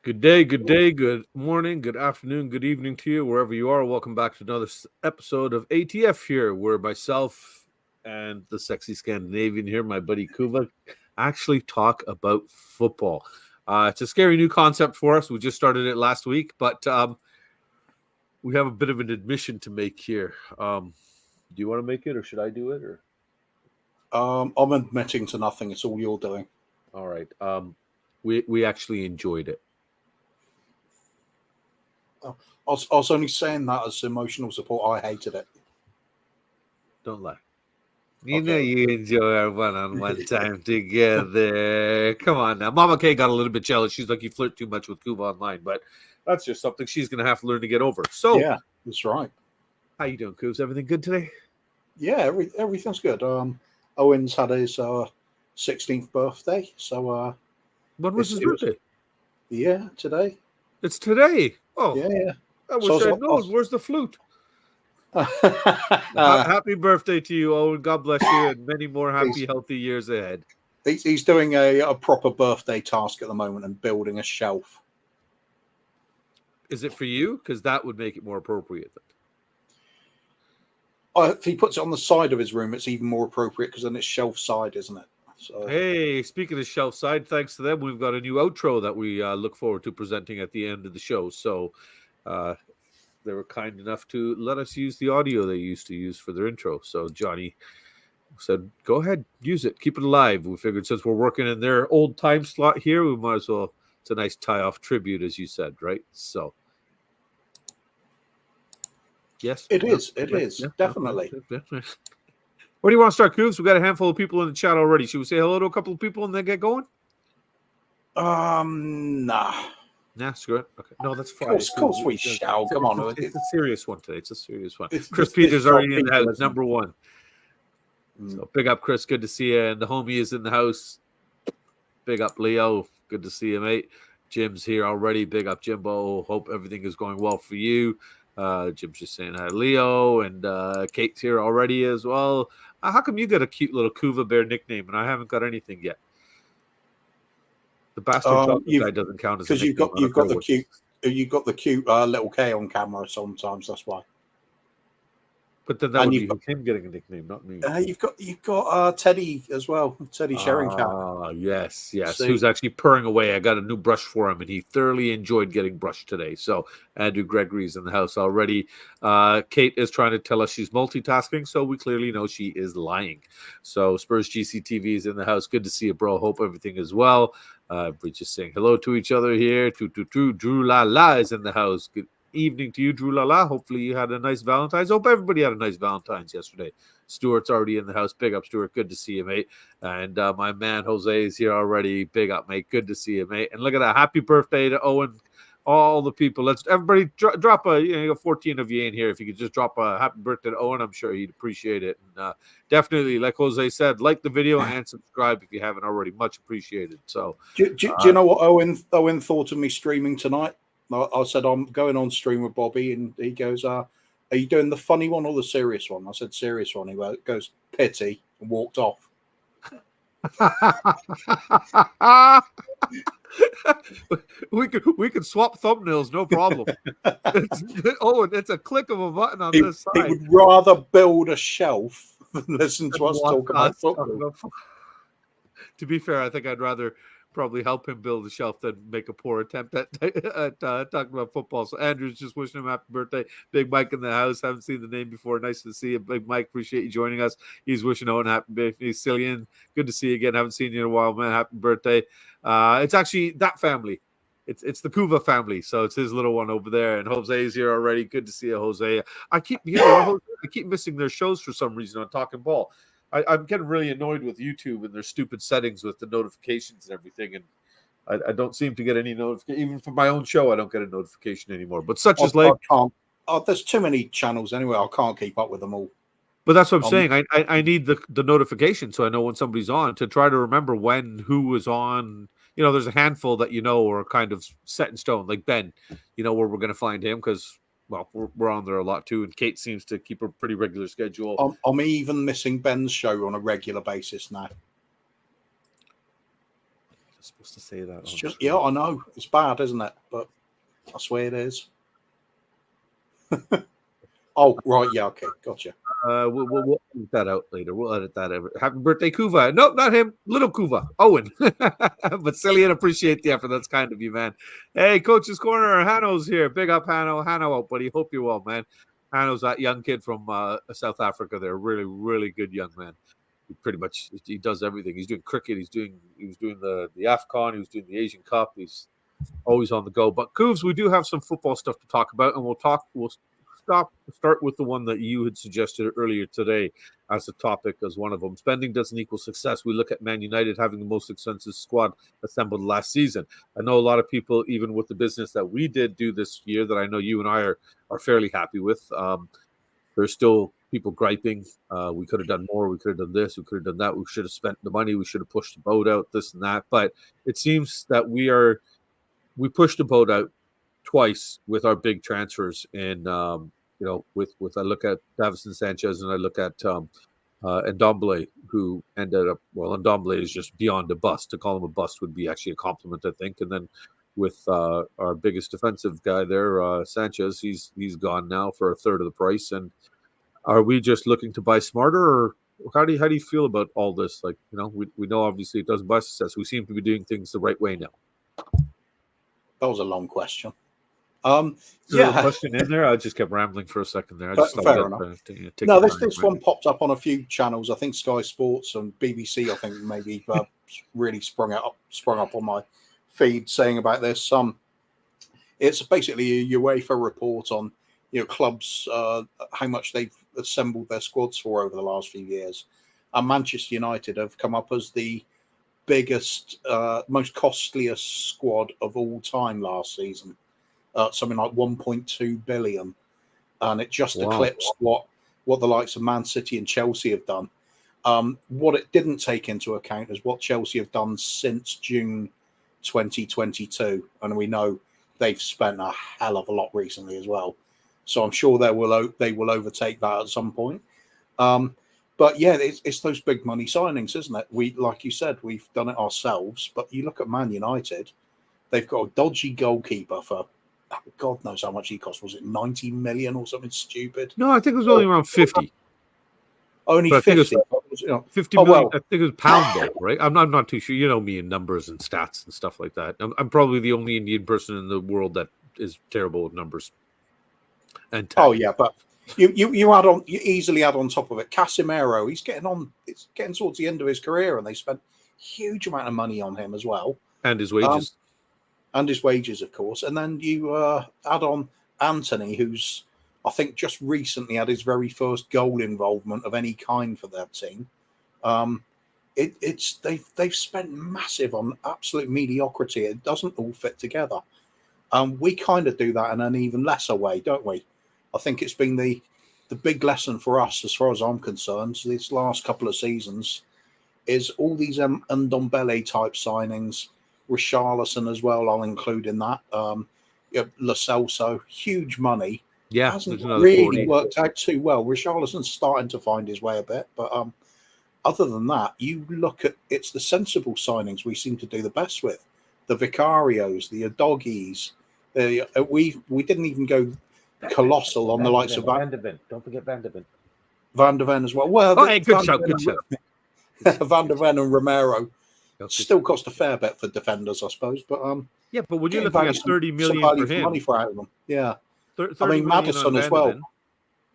Good day, good morning, good afternoon, good evening to you, wherever you are. Welcome back to another episode of ATF here, where myself and the sexy Scandinavian here, my buddy Kuva, actually talk about football. It's a scary new concept for us. We just started it last week, but we have a bit of an admission to make here. Do you want to make it, or should I do it? Or I'm admitting to nothing. It's all you're doing. all right. We actually enjoyed it. I was only saying that as emotional support. I hated it. Don't lie. You know you enjoy our one-on-one time together. Come on now. Mama K got a little bit jealous. She's like, you flirt too much with Kuva online, but that's just something she's going to have to learn to get over. So, yeah, that's right. How you doing, Coos? Everything good today? Yeah, everything's good. Owen's had his 16th birthday, so when was his birthday? Yeah, today. It's today. Oh, yeah. I wish I knows. Where's the flute? Happy birthday to you, Owen. God bless you, and many more happy, healthy years ahead. He's doing a proper birthday task at the moment and building a shelf. Is it for you? Because that would make it more appropriate. If he puts it on the side of his room, it's even more appropriate because then it's shelf side, isn't it? So. Hey, speaking of shelf side, thanks to them, we've got a new outro that we look forward to presenting at the end of the show. So they were kind enough to let us use the audio they used to use for their intro. So Johnny said, go ahead, use it, keep it alive. We figured since we're working in their old time slot here, we might as well. It's a nice tie-off tribute, as you said, right? So yes, it is. It is definitely. Where do you want to start, Coops? We've got a handful of people in the chat already. Should we say hello to a couple of people and then get going? Nah. Nah, screw it. Okay. No, that's fine. Of course we shall. Come on. It's a serious one today. It's a serious one. Chris Peters already in the house, number one. So big up, Chris. Good to see you. And the homie is in the house. Big up, Leo. Good to see you, mate. Jim's here already. Big up, Jimbo. Hope everything is going well for you. Jim's just saying hi, Leo, and Kate's here already as well. How come you got a cute little Kuva Bear nickname and I haven't got anything yet? The bastard guy doesn't count as because you've got the cute little K on camera sometimes. That's why. But then that would be him getting a nickname, not me. You've got Teddy as well, Teddy Sherrington. Yes. See? Who's actually purring away. I got a new brush for him, and he thoroughly enjoyed getting brushed today. So Andrew Gregory's in the house already. Kate is trying to tell us she's multitasking, so we clearly know she is lying. So Spurs GCTV is in the house. Good to see you, bro. Hope everything is well. We're just saying hello to each other here. Drew La La is in the house. Good evening to you, Drew Lala. Hopefully you had a nice Valentine's. Hope everybody had a nice Valentine's yesterday. Stuart's already in the house. Big up, Stuart. Good to see you, mate. And my man Jose is here already. Big up, mate. Good to see you, mate. And look at that. Happy birthday to Owen. All the people. Let's everybody drop a 14 of you in here. If you could just drop a happy birthday to Owen, I'm sure he'd appreciate it. And definitely, like Jose said, like the video and subscribe if you haven't already. Much appreciated. So, do you know what Owen thought of me streaming tonight? I said, I'm going on stream with Bobby, and he goes, are you doing the funny one or the serious one? I said, serious one. He goes, pity, and walked off. we could swap thumbnails, no problem. It's a click of a button on this side. He would rather build a shelf than listen to us talk about football. To be fair, I think I'd rather probably help him build a shelf than make a poor attempt at talking about football. So Andrew's just wishing him happy birthday. Big Mike in the house. Haven't seen the name before. Nice to see you, Big Mike. Appreciate you joining us. He's wishing Owen happy birthday. Cillian, good to see you again. Haven't seen you in a while, man. Happy birthday. It's actually that family. It's the Kuva family, so it's his little one over there. And Jose's here already. Good to see you, Jose. I keep missing their shows for some reason on Talking Ball. I'm getting really annoyed with YouTube and their stupid settings with the notifications and everything, and I don't seem to get any notification. Even for my own show, I don't get a notification anymore. But there's too many channels anyway. I can't keep up with them all. But that's what I'm saying. I need the notification so I know when somebody's on, to try to remember who was on. You know, there's a handful that are kind of set in stone, like Ben. You know where we're going to find him because. Well, we're on there a lot too, and Kate seems to keep a pretty regular schedule. I'm even missing Ben's show on a regular basis now. supposed to say that. It's just, yeah, I know. It's bad, isn't it? But that's the way it is. Oh, right. Yeah, okay. Gotcha. We'll edit that out later. We'll edit that out. Happy birthday, Kuva. Nope, not him. Little Kuva. Owen. But Cillian, appreciate the effort. That's kind of you, man. Hey, Coach's Corner. Hanno's here. Big up, Hanno. Hanno out, buddy. Hope you're well, man. Hanno's that young kid from South Africa. They're really, really good young man. He does everything. He's doing cricket. He was doing the AFCON. He was doing the Asian Cup. He's always on the go. But Coovs, we do have some football stuff to talk about, and we'll start with the one that you had suggested earlier today as a topic, as one of them. Spending doesn't equal success. We look at Man United having the most expensive squad assembled last season. I know a lot of people, even with the business that we did do this year, that I know you and I are fairly happy with. There's still people griping. We could have done more. We could have done this. We could have done that. We should have spent the money. We should have pushed the boat out, this and that. But it seems that we pushed the boat out twice with our big transfers. And, with I look at Davison Sanchez and I look at Ndombele, who ended up, Ndombele is just beyond a bust. To call him a bust would be actually a compliment, I think. And then with our biggest defensive guy there, Sanchez, he's gone now for a third of the price. And are we just looking to buy smarter, or how do you feel about all this? Like, we know obviously it doesn't buy success. We seem to be doing things the right way now. That was a long question. Yeah, a question in there. I just kept rambling for a second there. Fair enough. This one popped up on a few channels. I think Sky Sports and BBC. I think maybe really sprung up on my feed saying about this. It's basically a UEFA report on clubs how much they've assembled their squads for over the last few years, and Manchester United have come up as the biggest, most costliest squad of all time last season. Something like 1.2 billion, and it just eclipsed what the likes of Man City and Chelsea have done. What it didn't take into account is what Chelsea have done since June 2022, and we know they've spent a hell of a lot recently as well. So I'm sure they will overtake that at some point. But yeah, it's those big money signings, isn't it? Like you said, we've done it ourselves. But you look at Man United, they've got a dodgy goalkeeper for God knows how much he cost. Was it 90 million or something stupid? No, I think it was only around 50. Only 50. 50 million. I think it was pound though, right? I'm not too sure. You know me in numbers and stats and stuff like that. I'm probably the only Indian person in the world that is terrible with numbers. And but you easily add on top of it Casemiro. It's getting towards the end of his career, and they spent a huge amount of money on him as well, and his wages. Of course. And then you add on Anthony, who's, I think, just recently had his very first goal involvement of any kind for that team. They've spent massive on absolute mediocrity. It doesn't all fit together. We kind of do that in an even lesser way, don't we? I think it's been the big lesson for us, as far as I'm concerned, this last couple of seasons, is all these Ndombele type signings. Richarlison as well, I'll include in that. Lo Celso, huge money. Yeah, hasn't really worked out too well. Richarlison's starting to find his way a bit, but other than that, you look at it's the sensible signings we seem to do the best with. The Vicarios, the Adogis. We didn't even go colossal on the likes of Van de Ven. Don't forget Van de Ven. Van de Ven as well. Well, good shout. Van de Ven and Romero. Still cost a fair bit for defenders, I suppose. But but would you look at 30 million for him? Money for out of them. Yeah, I mean Maddison as well.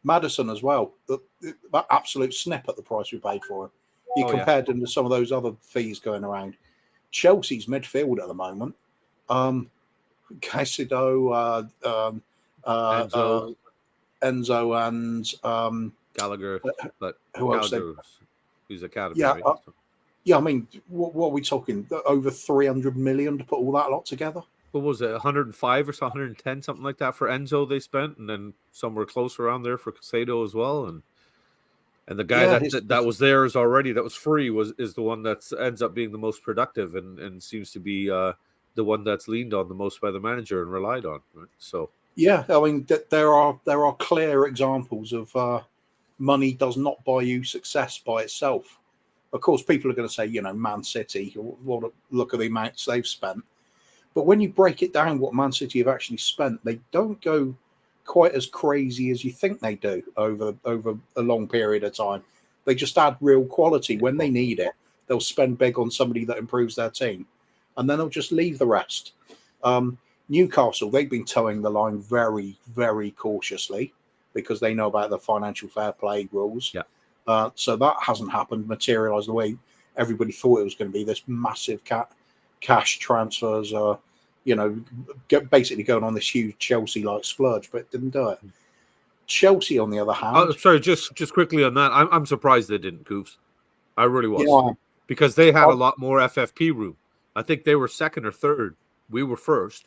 Madison as well. That absolute snip at the price we paid for him. You compared him to some of those other fees going around. Chelsea's midfield at the moment. Caicedo, Enzo, and Gallagher. But who else? He's academy. Yeah. Right? Yeah, I mean, what are we talking? Over 300 million to put all that lot together? What was it, 105 or so, 110, something like that for Enzo they spent, and then somewhere close around there for Caicedo as well. And the guy that was there is already, that was free, is the one that ends up being the most productive and seems to be the one that's leaned on the most by the manager and relied on. Right? So yeah, I mean, there are clear examples of money does not buy you success by itself. Of course, people are going to say, Man City, look at the amounts they've spent. But when you break it down, what Man City have actually spent, they don't go quite as crazy as you think they do over a long period of time. They just add real quality when they need it. They'll spend big on somebody that improves their team, and then they'll just leave the rest. Newcastle, they've been towing the line very, very cautiously because they know about the financial fair play rules. Yeah. So that hasn't happened, materialised the way everybody thought it was going to be. This massive cash transfers, basically going on this huge Chelsea-like splurge, but it didn't do it. Chelsea, on the other hand, sorry, just quickly on that, I'm surprised they didn't, Coops. I really was, yeah, because they had a lot more FFP room. I think they were second or third. We were first,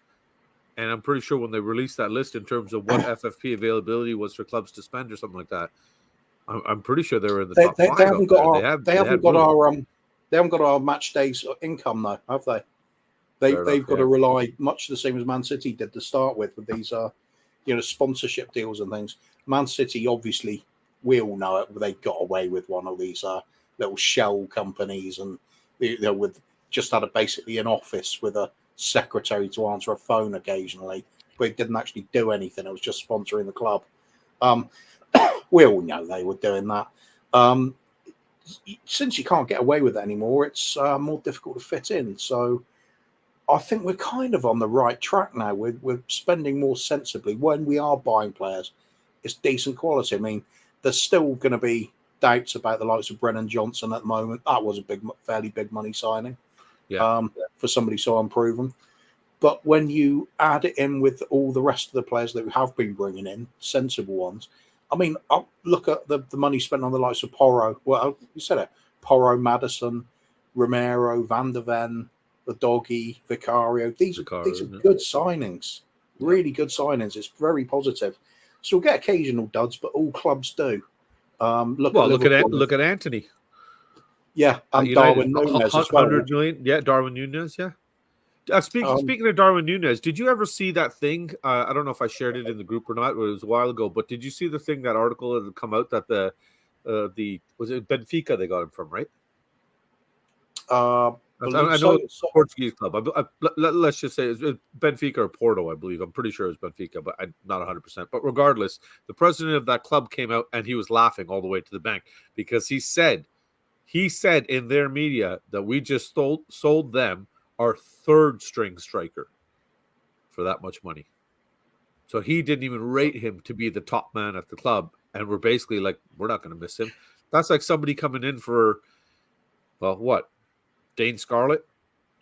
and I'm pretty sure when they released that list in terms of what FFP availability was for clubs to spend or something like that, I'm pretty sure they were in the top five. They haven't got our our match days income though, have they? They've got to rely much the same as Man City did to start with these sponsorship deals and things. Man City, obviously, we all know it. They got away with one of these little shell companies, and with just had basically an office with a secretary to answer a phone occasionally, but it didn't actually do anything. It was just sponsoring the club. We all know they were doing that. Since you can't get away with it anymore, it's more difficult to fit in. So I think we're kind of on the right track now. We're spending more sensibly when we are buying players. It's decent quality. I mean, there's still going to be doubts about the likes of Brennan Johnson at the moment. That was a fairly big money signing for somebody so unproven. But when you add it in with all the rest of the players that we have been bringing in, sensible ones, I mean, I'll look at the money spent on the likes of Porro. Well, you said it. Porro, Madison, Romero, Van der Ven, the Doggy, Vicario. These are good signings. Really good signings. It's very positive. So we'll get occasional duds, but all clubs do. Look at Anthony. Yeah, and Darwin Núñez as well. 100 million. Yeah, Darwin Núñez. Yeah. Speaking of Darwin Núñez, did you ever see that thing? I don't know if I shared it in the group or not. It was a while ago, but did you see the thing, that article that had come out that was it Benfica they got him from, right? I know it's a Portuguese club. Let's just say it's Benfica or Porto, I believe. I'm pretty sure it's Benfica, but I'm not 100%. But regardless, the president of that club came out and he was laughing all the way to the bank because he said in their media that we just sold them our third string striker for that much money. So he didn't even rate him to be the top man at the club. And we're basically like, we're not going to miss him. That's like somebody coming in for, Dane Scarlett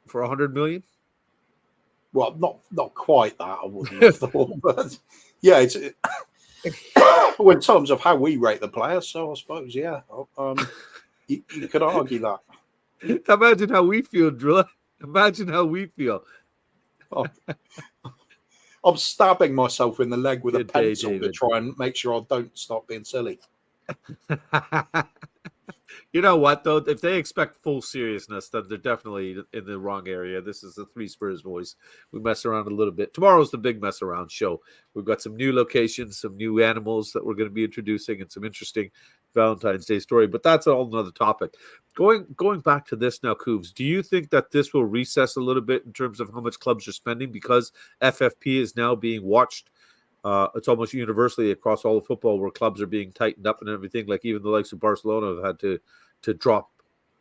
for 100 million? Well, not quite that, I wouldn't have thought. But yeah, it's in terms of how we rate the players, so I suppose, yeah. You could argue that. Imagine how we feel, Drilla. Imagine how we feel. I'm stabbing myself in the leg with a pencil to try and make sure I don't stop being silly. You know what, though? If they expect full seriousness, then they're definitely in the wrong area. This is the Three Spurs voice. We mess around a little bit. Tomorrow's the big mess around show. We've got some new locations, some new animals that we're going to be introducing, and some interesting Valentine's Day story. But that's a whole nother topic. Going back to this now, Coovs, do you think that this will recess a little bit in terms of how much clubs are spending because FFP is now being watched? It's almost universally across all of football where clubs are being tightened up and everything. Like even the likes of Barcelona have had to drop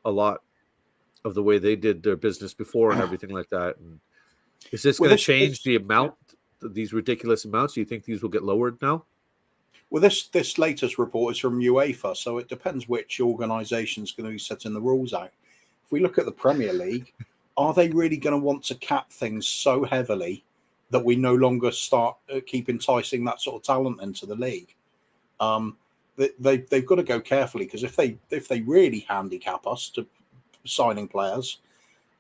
a lot of the way they did their business before and everything like that. And is this going to change the amount, these ridiculous amounts? Do you think these will get lowered now? Well, this latest report is from UEFA, so it depends which organisation is going to be setting the rules out. If we look at the Premier League, are they really going to want to cap things so heavily that we no longer keep enticing that sort of talent into the league? They've got to go carefully, because if they really handicap us to signing players,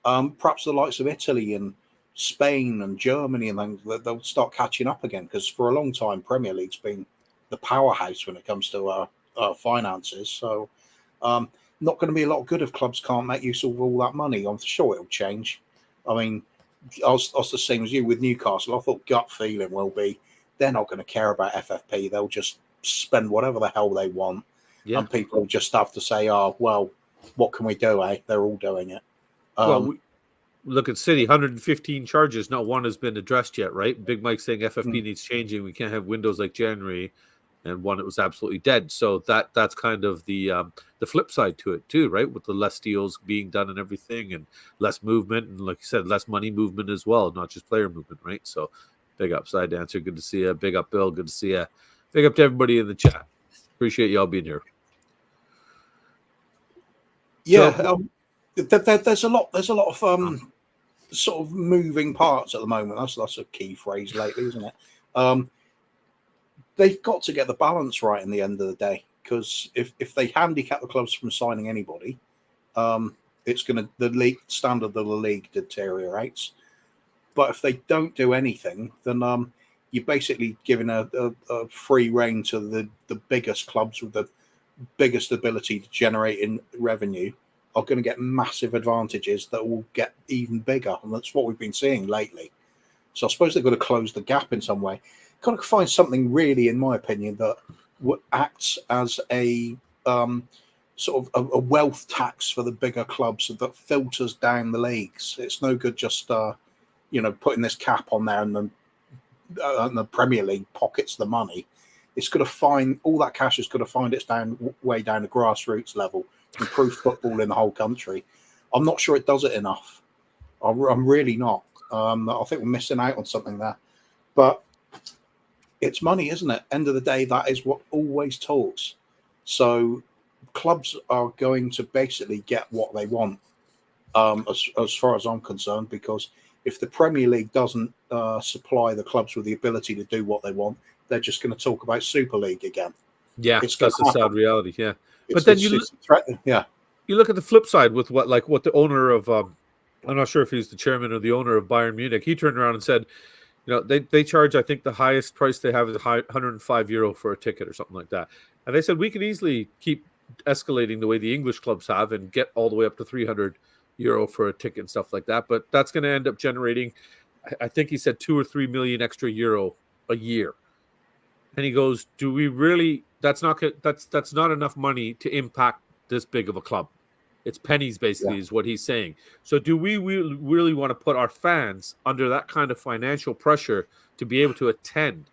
perhaps the likes of Italy and Spain and Germany and things, they'll start catching up again, because for a long time Premier League's been the powerhouse when it comes to our finances. So not going to be a lot good if clubs can't make use of all that money. I'm sure it'll change. I mean, I was the same as you with Newcastle. I thought gut feeling will be they're not going to care about FFP. They'll just spend whatever the hell they want. Yeah. And people just have to say, oh, well, what can we do? They're all doing it. Well, look at City, 115 charges. Not one has been addressed yet, right? Big Mike saying FFP needs changing. We can't have windows like January, and one that was absolutely dead. So that's kind of the flip side to it too, right? With the less deals being done and everything, and less movement, and like you said, less money movement as well, not just player movement, right? So big up, Side Dancer. Good to see you. Big up, Bill. Good to see you. Big up to everybody in the chat. Appreciate y'all being here. Yeah, so, there's a lot of sort of moving parts at the moment. That's a key phrase lately, isn't it? They've got to get the balance right in the end of the day, because if they handicap the clubs from signing anybody, it's going to, the league standard of the league deteriorates. But if they don't do anything, then you're basically giving a free rein to the biggest clubs with the biggest ability to generate in revenue are going to get massive advantages that will get even bigger, and that's what we've been seeing lately. So I suppose they've got to close the gap in some way. Got to find something really, in my opinion, that acts as a sort of a wealth tax for the bigger clubs that filters down the leagues. It's no good just putting this cap on there and then the Premier League pockets the money. It's got to find, all that cash has got to find its way down the grassroots level, improve football in the whole country. I'm not sure it does it enough. I'm really not. I think we're missing out on something there. But it's money, isn't it? End of the day, that is what always talks. So clubs are going to basically get what they want, as far as I'm concerned, because if the Premier League doesn't supply the clubs with the ability to do what they want, they're just going to talk about Super League again. Yeah, that's the sad reality. Yeah, but then you look at the flip side with what the owner of I'm not sure if he's the chairman or the owner of Bayern Munich. He turned around and said, they charge, I think the highest price they have is €105 for a ticket or something like that. And they said we could easily keep escalating the way the English clubs have and get all the way up to €300 for a ticket and stuff like that. But that's going to end up generating, I think he said 2 or 3 million extra euro a year. And he goes, do we really, that's not enough money to impact this big of a club. It's pennies, basically, is what he's saying. So do we really want to put our fans under that kind of financial pressure to be able to attend?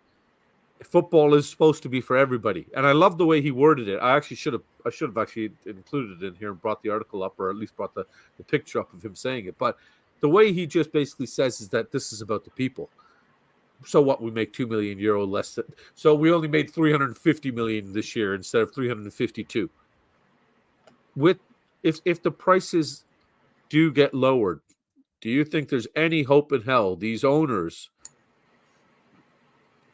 Football is supposed to be for everybody. And I love the way he worded it. I should have actually included it in here and brought the article up, or at least brought the picture up of him saying it. But the way he just basically says is that this is about the people. So what, we make €2 million less than, so we only made 350 million this year instead of 352. If the prices do get lowered, do you think there's any hope in hell these owners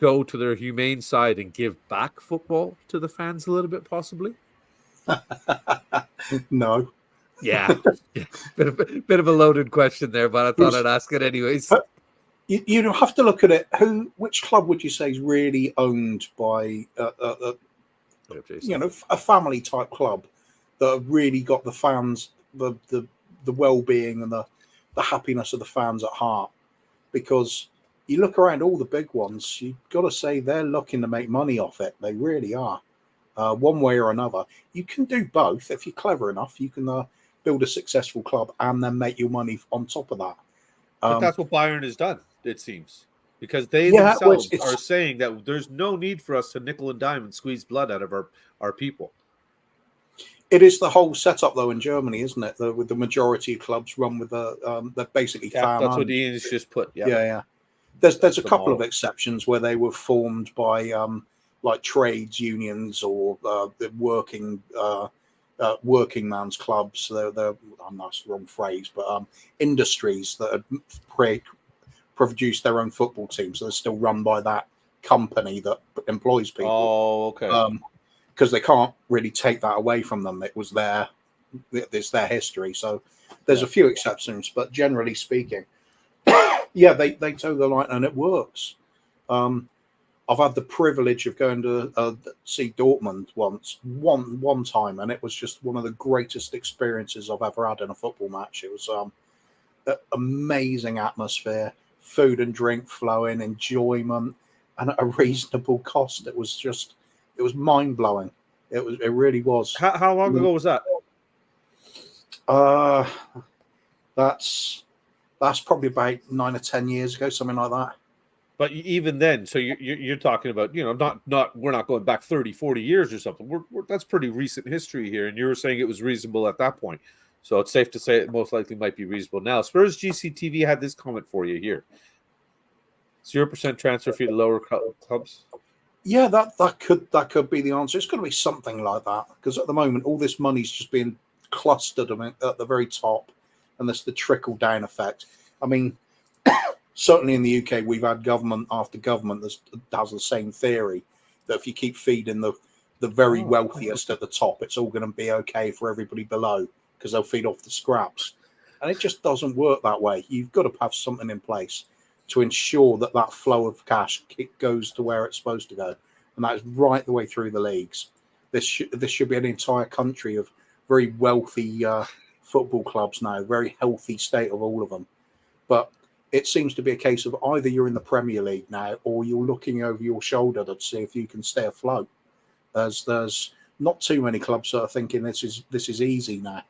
go to their humane side and give back football to the fans a little bit, possibly? No. Yeah. Bit of a loaded question there, but I thought I'd ask it anyways. You have to look at it. Which club would you say is really owned by a family type club that have really got the fans, the well-being and the happiness of the fans at heart? Because you look around all the big ones, you've got to say they're looking to make money off it. They really are, one way or another. You can do both if you're clever enough. You can build a successful club and then make your money on top of that. But that's what Bayern has done, it seems, because they themselves are saying that there's no need for us to nickel and dime and squeeze blood out of our people. It is the whole setup, though, in Germany, isn't it? With the majority of clubs run with they're basically fan. That's what Ian's just put. Yeah. There's a couple of exceptions where they were formed by like trades unions or the working man's clubs. They're that's the wrong phrase, but industries that had produced their own football team, so they're still run by that company that employs people. Oh, okay. Because they can't really take that away from them. It's their history. So there's a few exceptions, but generally speaking, they toe the line and it works. I've had the privilege of going to see Dortmund one time, and it was just one of the greatest experiences I've ever had in a football match. It was an amazing atmosphere, food and drink flowing, enjoyment, and at a reasonable cost. It was mind blowing. It really was. How long ago was that? Uh, that's probably about 9 or 10 years ago, something like that. But even then, so you're talking about, not we're not going back 30, 40 years or something. That's pretty recent history here, and you were saying it was reasonable at that point. So it's safe to say it most likely might be reasonable now. Spurs GCTV had this comment for you here: 0% transfer fee to lower clubs. Yeah, that could be the answer. It's going to be something like that, because at the moment all this money's just being clustered at the very top, and there's the trickle down effect. I mean, certainly in the UK, we've had government after government that has the same theory, that if you keep feeding the very wealthiest at the top, it's all going to be okay for everybody below, because they'll feed off the scraps. And it just doesn't work that way. You've got to have something in place to ensure that flow of cash goes to where it's supposed to go. And that is right the way through the leagues. This should be an entire country of very wealthy football clubs now, very healthy state of all of them. But it seems to be a case of either you're in the Premier League now, or you're looking over your shoulder to see if you can stay afloat. There's not too many clubs that are thinking this is easy now.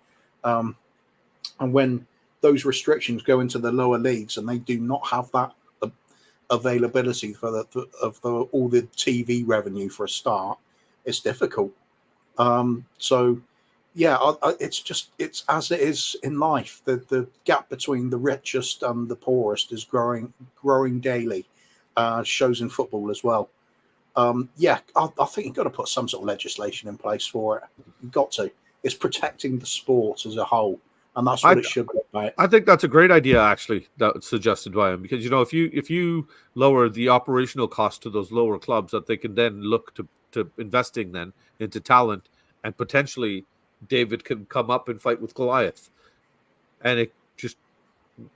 And when those restrictions go into the lower leagues and they do not have that availability for all the TV revenue for a start, it's difficult. So yeah, it's as it is in life. The gap between the richest and the poorest is growing daily. Shows in football as well. Yeah, I think you've got to put some sort of legislation in place for it. You've got to. It's protecting the sport as a whole, and that's what it should be about. I think that's a great idea, actually, that's suggested by him, because if you lower the operational cost to those lower clubs, that they can then look to investing then into talent, and potentially David can come up and fight with Goliath, and it just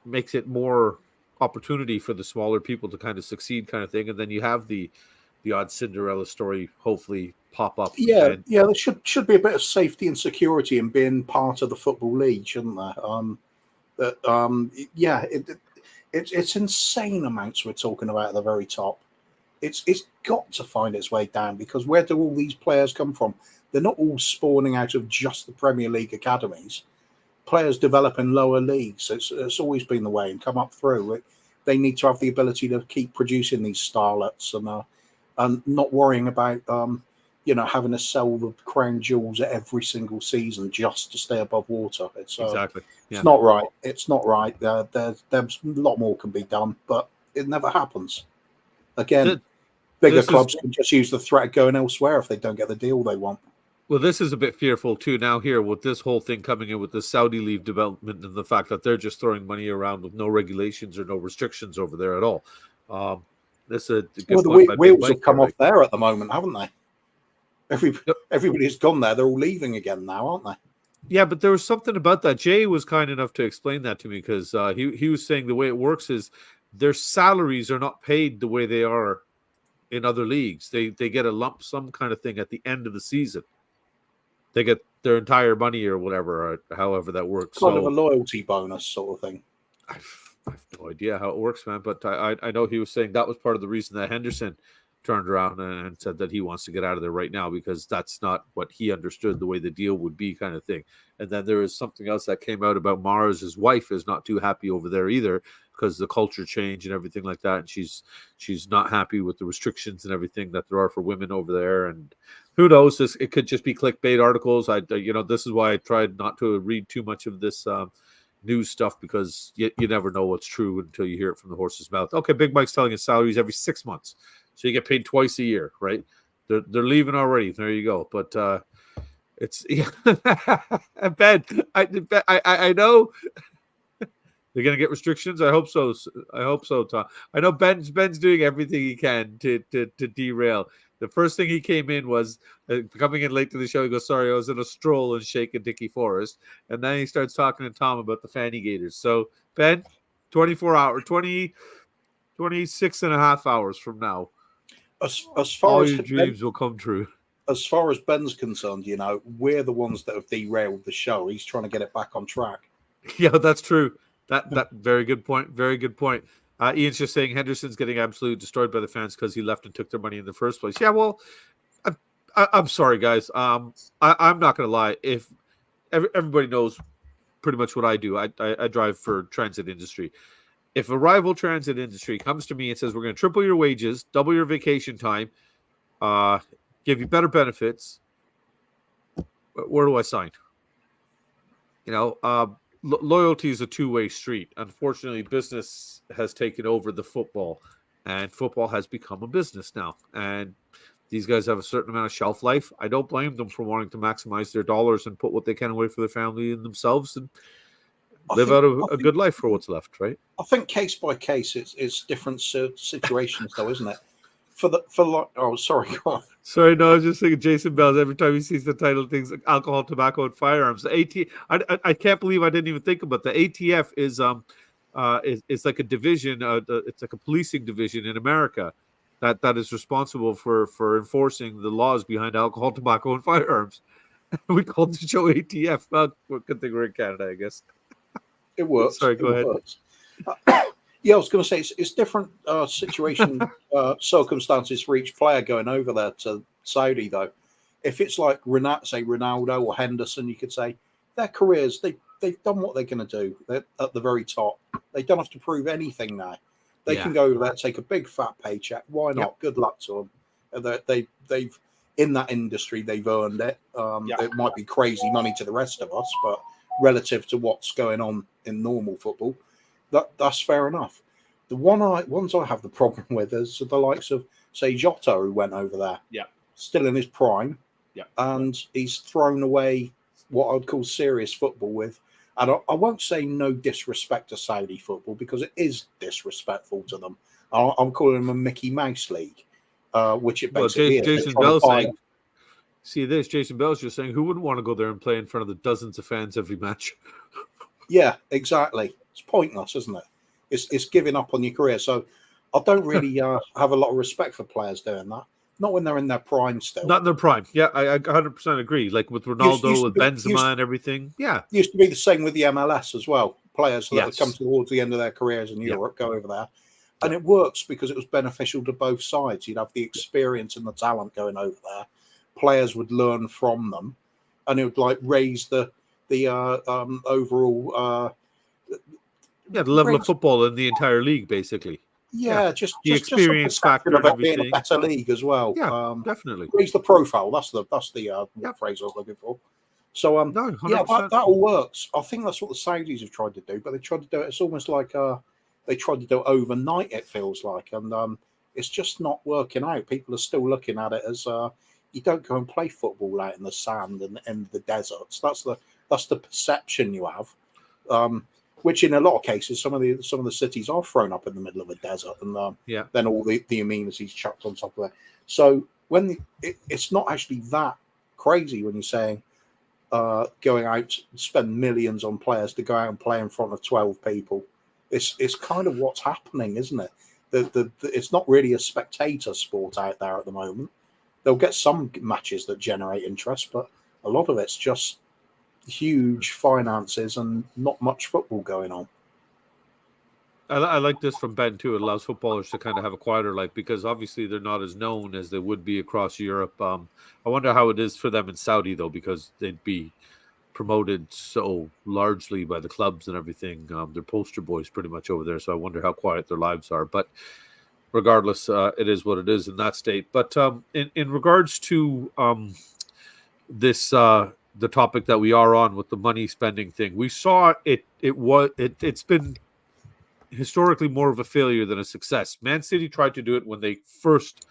makes it more opportunity for the smaller people to kind of succeed, kind of thing, and then you have the odd Cinderella story hopefully pop up. Yeah, there should be a bit of safety and security in being part of the football league, shouldn't there? It's insane amounts we're talking about at the very top. It's got to find its way down, because where do all these players come from? They're not all spawning out of just the Premier League academies. Players develop in lower leagues. It's always been the way, and come up through. They need to have the ability to keep producing these starlets and not worrying about having to sell the crown jewels at every single season just to stay above water. It's exactly. Yeah. It's not right. It's not right. There's a lot more can be done, but it never happens. Again, bigger clubs can just use the threat of going elsewhere if they don't get the deal they want. Well, this is a bit fearful too now here with this whole thing coming in with the Saudi league development, and the fact that they're just throwing money around with no regulations or no restrictions over there at all. This is a good point. The wheels have come off there at the moment, haven't they? Everybody's gone there. They're all leaving again now, aren't they? Yeah, but there was something about that. Jay was kind enough to explain that to me, because he was saying the way it works is their salaries are not paid the way they are in other leagues. They get a lump sum kind of thing at the end of the season. They get their entire money or whatever, or however that works. Kind of a loyalty bonus sort of thing. I have no idea how it works, man. But I know he was saying that was part of the reason that Henderson turned around and said that he wants to get out of there right now, because that's not what he understood the way the deal would be, kind of thing. And then there is something else that came out about Mars. His wife is not too happy over there either, because the culture change and everything like that. And she's not happy with the restrictions and everything that there are for women over there. And who knows, it could just be clickbait articles. This is why I tried not to read too much of this news stuff, because you never know what's true until you hear it from the horse's mouth. Okay, Big Mike's telling his salaries every 6 months. So you get paid twice a year, right? They're leaving already. There you go. But it's Ben. I know they're gonna get restrictions. I hope so. Tom. I know Ben's doing everything he can to derail. The first thing he came in was coming in late to the show. He goes, "Sorry, I was in a stroll and shaking Dickie Forest," and then he starts talking to Tom about the Fanny Gators. So Ben, 26 and a half hours from now, as far all as your dreams will come true. As far as Ben's concerned, we're the ones that have derailed the show. He's trying to get it back on track. Yeah, that's true. That very good point. Very good point. Ian's just saying Henderson's getting absolutely destroyed by the fans because he left and took their money in the first place. Yeah, well, I'm sorry, guys. I'm not going to lie. If everybody knows pretty much what I do. I drive for transit industry. If a rival transit industry comes to me and says, we're going to triple your wages, double your vacation time, give you better benefits, where do I sign? Loyalty is a two-way street. Unfortunately, business has taken over the football, and football has become a business now. And these guys have a certain amount of shelf life. I don't blame them for wanting to maximize their dollars and put what they can away for their family and themselves and live out a good life for what's left, right? I think case by case, it's different situations, though, isn't it? Sorry, go on. Sorry, no, I was just thinking Jason Bell's every time he sees the title things like alcohol, tobacco, and firearms. The I can't believe I didn't even think about the ATF is like a division. It's like a policing division in America that is responsible for enforcing the laws behind alcohol, tobacco, and firearms. We called the show ATF. Well, good thing we're in Canada, I guess. It works. Sorry, go ahead. Works. Yeah, I was going to say it's different situation circumstances for each player going over there to Saudi, though. If it's like Ronaldo or Henderson, you could say their careers, they've done what they're going to do. They're at the very top. They don't have to prove anything now. They can go over there, take a big fat paycheck. Why not? Yep. Good luck to them. They've in that industry, they've earned it. It might be crazy money to the rest of us, but relative to what's going on in normal football, that's fair enough. The ones I have the problem with is the likes of, say, Jota, who went over there. Yeah. Still in his prime. Yeah. And he's thrown away what I'd call serious football with. And I won't say no disrespect to Saudi football because it is disrespectful to them. I'm calling them a Mickey Mouse league, which it basically is. Jason Bell's saying, see this, Jason Bell's just saying, who wouldn't want to go there and play in front of the dozens of fans every match? Yeah, exactly. It's pointless, isn't it? It's giving up on your career. So I don't really have a lot of respect for players doing that. Not when they're in their prime still. Not in their prime. Yeah, I 100% agree. Like with Ronaldo, with Benzema and everything. Yeah. Used to be the same with the MLS as well. Players that come towards the end of their careers in Europe go over there. And it works because it was beneficial to both sides. You'd have the experience and the talent going over there. Players would learn from them. And it would like raise the overall... the level of football in the entire league, basically. Yeah, just the experience factor of everything. Being a better league as well. Yeah, definitely. Raise the profile. That's the phrase I was looking for. So that all works. I think that's what the Saudis have tried to do, but they tried to do it. It's almost like they tried to do it overnight. It feels like, and it's just not working out. People are still looking at it as you don't go and play football out in the sand and in the deserts. That's the perception you have. Which in a lot of cases, some of the cities are thrown up in the middle of a desert, and then all the amenities chucked on top of it. So when it's not actually that crazy when you're saying going out and spend millions on players to go out and play in front of 12 people, it's kind of what's happening, isn't it? It's not really a spectator sport out there at the moment. They'll get some matches that generate interest, but a lot of it's just huge finances and not much football going on. I like this from Ben too. It allows footballers to kind of have a quieter life because obviously they're not as known as they would be across Europe. I wonder how it is for them in Saudi though, because they'd be promoted so largely by the clubs and everything. They're poster boys pretty much over there. So I wonder how quiet their lives are. But regardless, it is what it is in that state. But in regards to this. The topic that we are on with the money spending thing, we saw it's been historically more of a failure than a success. Man City tried to do it when they first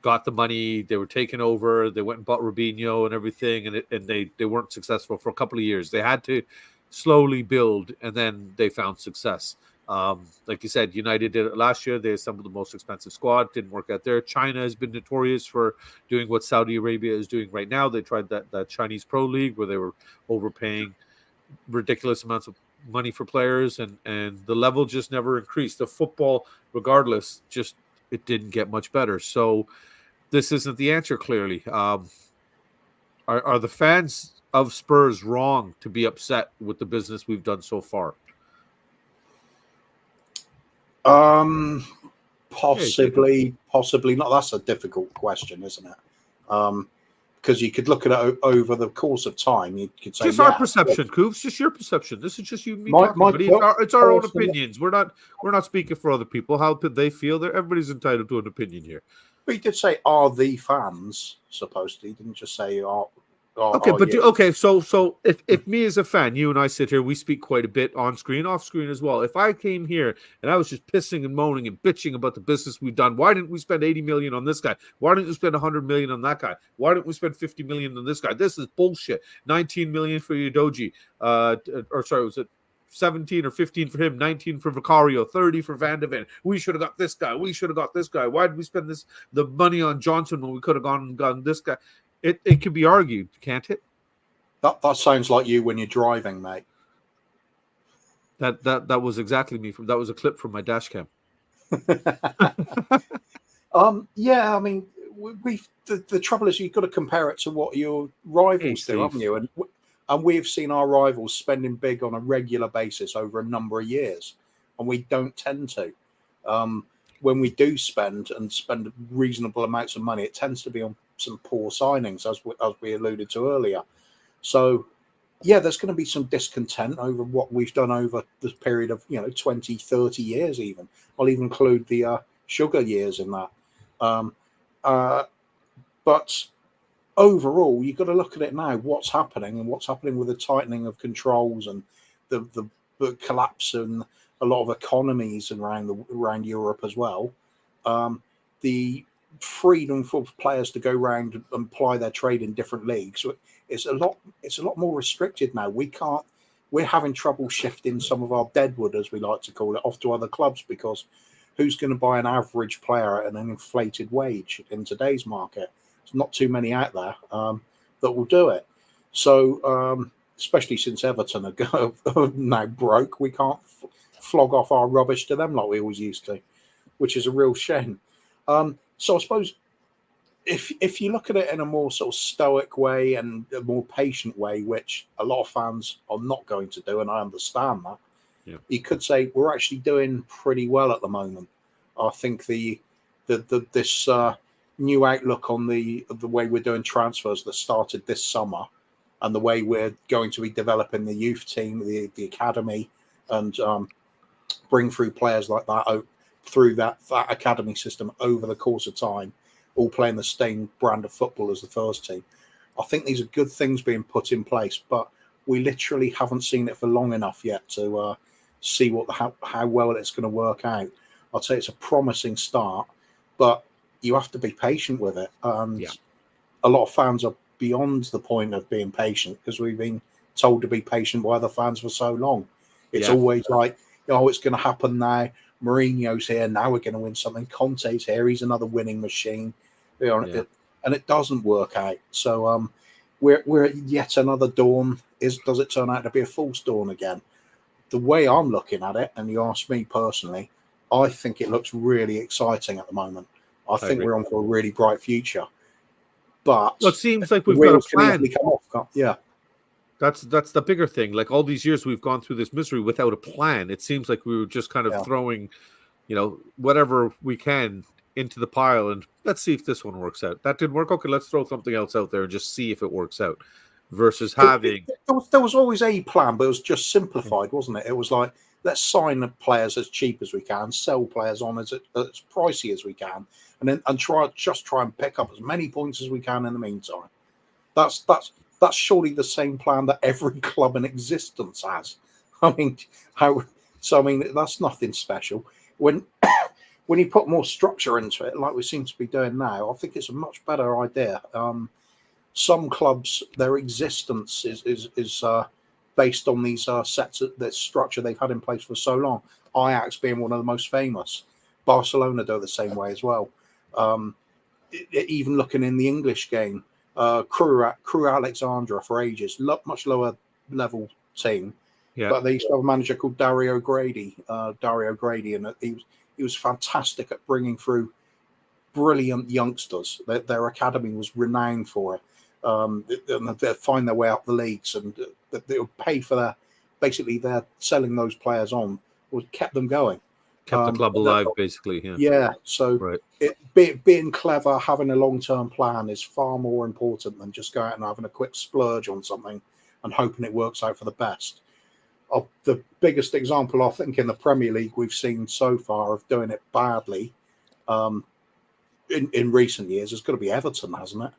got the money. They were taken over. They went and bought Robinho and everything, and they weren't successful for a couple of years. They had to slowly build, and then they found success. Like you said, United did it last year. They assembled the most expensive squad. Didn't work out there. China has been notorious for doing what Saudi Arabia is doing right now. They tried that Chinese Pro League where they were overpaying ridiculous amounts of money for players, and the level just never increased. The football, regardless, just it didn't get much better. So this isn't the answer, clearly. Are the fans of Spurs wrong to be upset with the business we've done so far? Possibly not. That's a difficult question, isn't it? because you could look at it over the course of time. You could say, just our perception, Coops. Just your perception. This is just you and me talking. But it's our own opinions. We're not speaking for other people. How they feel? Everybody's entitled to an opinion here. But he did say, "Are the fans supposed to?" He didn't just say, "Are." Okay, but okay. So if me as a fan, you and I sit here, we speak quite a bit on screen, off screen as well. If I came here and I was just pissing and moaning and bitching about the business we've done, why didn't we spend 80 million on this guy? Why didn't we spend 100 million on that guy? Why didn't we spend 50 million on this guy? This is bullshit. 19 million for Udoji, or sorry, was it 17 or 15 for him, 19 for Vicario, 30 for Van de Ven. We should have got this guy. We should have got this guy. Why did we spend the money on Johnson when we could have gone and gotten this guy? It can be argued, can't it? That sounds like you when you're driving, mate. That was exactly me. That was a clip from my dash cam. Yeah, I mean, the trouble is you've got to compare it to what your rivals do, haven't you? And we've seen our rivals spending big on a regular basis over a number of years, and we don't tend to. When we do spend reasonable amounts of money, it tends to be on some poor signings, as we alluded to earlier. So, yeah, there's going to be some discontent over what we've done over the period of 20, 30 years even. I'll even include the Sugar years in that. But overall, you've got to look at it now, what's happening with the tightening of controls and the collapse in a lot of economies around Europe as well. The freedom for players to go around and ply their trade in different leagues it's a lot more restricted now. We're having trouble shifting some of our deadwood, as we like to call it, off to other clubs, because who's going to buy an average player at an inflated wage in today's market? There's not too many out there that will do it. So especially since Everton are now broke, we can't flog off our rubbish to them like we always used to, which is a real shame. So I suppose if you look at it in a more sort of stoic way and a more patient way, which a lot of fans are not going to do, and I understand that, you could say we're actually doing pretty well at the moment. I think this new outlook on the way we're doing transfers that started this summer, and the way we're going to be developing the youth team, the academy, and bring through players like that through that academy system over the course of time, all playing the same brand of football as the first team. I think these are good things being put in place, but we literally haven't seen it for long enough yet to see how well it's going to work out. I'd say it's a promising start, but you have to be patient with it. And a lot of fans are beyond the point of being patient, because we've been told to be patient by other fans for so long. It's always like, it's going to happen now. Mourinho's here, now we're going to win something. Conte's here, he's another winning machine. And it doesn't work out. So we're at yet another dawn. Does it turn out to be a false dawn again? The way I'm looking at it, and you ask me personally, I think it looks really exciting at the moment. I think we're on for a really bright future. But it seems like we've got a plan. That's the bigger thing. Like, all these years we've gone through this misery without a plan. It seems like we were just kind of throwing, whatever we can into the pile, and let's see if this one works out. That didn't work. Okay, let's throw something else out there and just see if it works out. Versus having there was always a plan, but it was just simplified, wasn't it? It was like, let's sign the players as cheap as we can, sell players on as pricey as we can, and try and pick up as many points as we can in the meantime. That's surely the same plan that every club in existence has. I mean, that's nothing special. When you put more structure into it, like we seem to be doing now, I think it's a much better idea. Some clubs, their existence is based on these sets of this structure they've had in place for so long. Ajax being one of the most famous. Barcelona do it the same way as well. Even looking in the English game, Crew Alexandra for ages, much lower level team, but they used to have a manager called Dario Grady, and he was fantastic at bringing through brilliant youngsters. Their academy was renowned for it. They'd find their way up the leagues, and they would pay for their selling those players on, kept them going. Kept the club alive, basically. Yeah. So being clever, having a long-term plan is far more important than just going out and having a quick splurge on something and hoping it works out for the best. The biggest example, I think, in the Premier League we've seen so far of doing it badly in recent years has got to be Everton, hasn't it?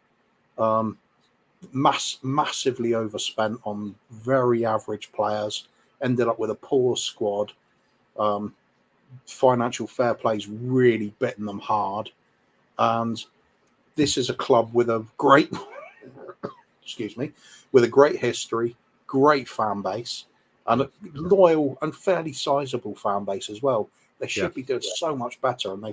Massively overspent on very average players, ended up with a poor squad. Financial fair play's really bitten them hard, and this is a club with a great with a great history, great fan base, and a loyal and fairly sizable fan base as well. They should be doing so much better, and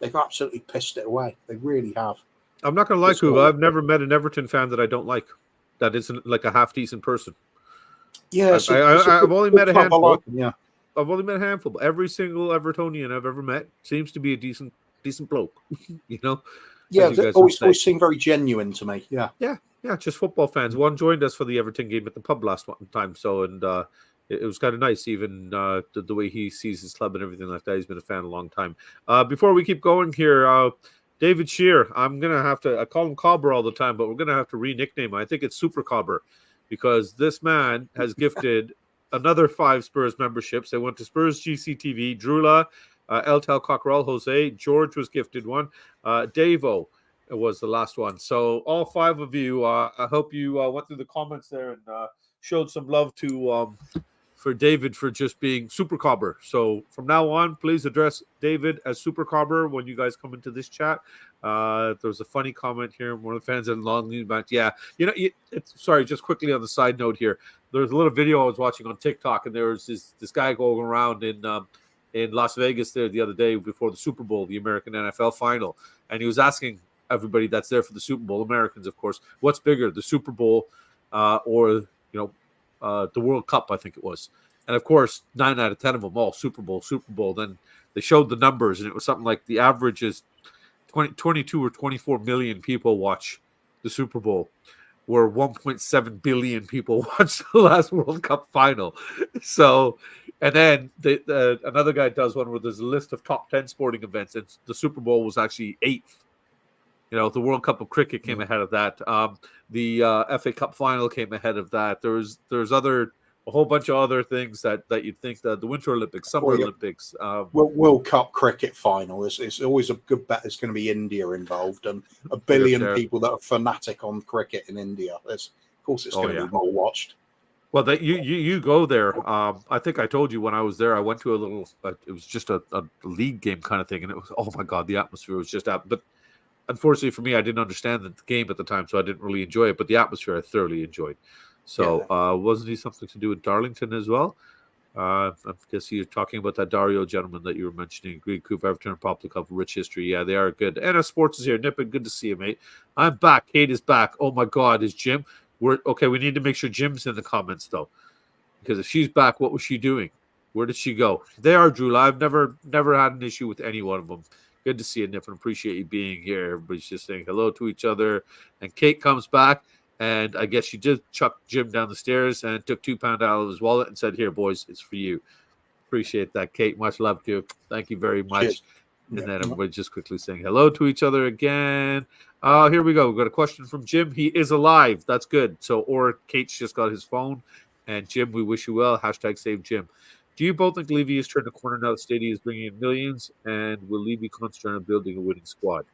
they've absolutely pissed it away. They really have. I'm not going to lie, Kuv. I've never met an Everton fan that I don't like. That isn't like a half decent person. Yeah, I've only met a handful. Yeah, I've only met a handful. But every single Evertonian I've ever met seems to be a decent bloke. You know. Yeah, they always seem very genuine to me. Yeah. Yeah, just football fans. One joined us for the Everton game at the pub last time. So, and it was kind of nice, even the way he sees his club and everything like that. He's been a fan a long time. Before we keep going here, David Shear, I'm going to have to, I call him Cobber all the time, but we're going to have to re-nickname him. I think it's Super Cobber, because this man has gifted another 5 Spurs memberships. They went to Spurs GCTV, Drula, Eltel Cockerell, Jose, George was gifted one, Davo was the last one. So all 5 of you, I hope you went through the comments there and showed some love to for David for just being Super Cobber. So from now on, please address David as Super Cobber when you guys come into this chat. There was a funny comment here. One of the fans in long back. Yeah, you know, sorry, just quickly on the side note here. There's a little video I was watching on TikTok, and there was this guy going around in Las Vegas there the other day before the Super Bowl, the American NFL final, and he was asking everybody that's there for the Super Bowl, Americans, of course, what's bigger, the Super Bowl or the World Cup, I think it was. And of course, 9 out of 10 of them all Super Bowl. Then they showed the numbers, and it was something like the average is 22 or 24 million people watch the Super Bowl, where 1.7 billion people watched the last World Cup final. So, and then another guy does one where there's a list of top 10 sporting events, and the Super Bowl was actually 8th. You know, the World Cup of cricket came ahead of that. The FA Cup final came ahead of that. There's a whole bunch of other things that you'd think that the Winter Olympics, Summer Olympics. World Cup cricket final. It's always a good bet it's going to be India involved, and a billion people that are fanatic on cricket in India. Of course, it's going to be more watched. Well, you go there. I think I told you when I was there, I went to a little, it was just a league game kind of thing, and it was, oh my God, the atmosphere was just but unfortunately for me, I didn't understand the game at the time, so I didn't really enjoy it. But the atmosphere I thoroughly enjoyed. So wasn't he something to do with Darlington as well? I guess you're talking about that Dario gentleman that you were mentioning. Greek Kuv, Everton, Republic of rich history. Yeah, they are good. NS Sports is here. Nippin, good to see you, mate. I'm back. Kate is back. Oh my God, is Jim? Okay, we need to make sure Jim's in the comments though, because if she's back, what was she doing? Where did she go? They are, Drew. I've never had an issue with any one of them. Good to see you, Nippin. Appreciate you being here. Everybody's just saying hello to each other. And Kate comes back, and I guess she did chuck Jim down the stairs and took £2 out of his wallet and said, "Here, boys, it's for you." Appreciate that, Kate. Much love to you. Thank you very much. Cheers. And then everybody just quickly saying hello to each other again. Here we go. We've got a question from Jim. He is alive. That's good. So, or Kate's just got his phone. And Jim, we wish you well. # save Jim. Do you both think Levy has turned the corner now that Stadium is bringing in millions? And will Levy concentrate on building a winning squad?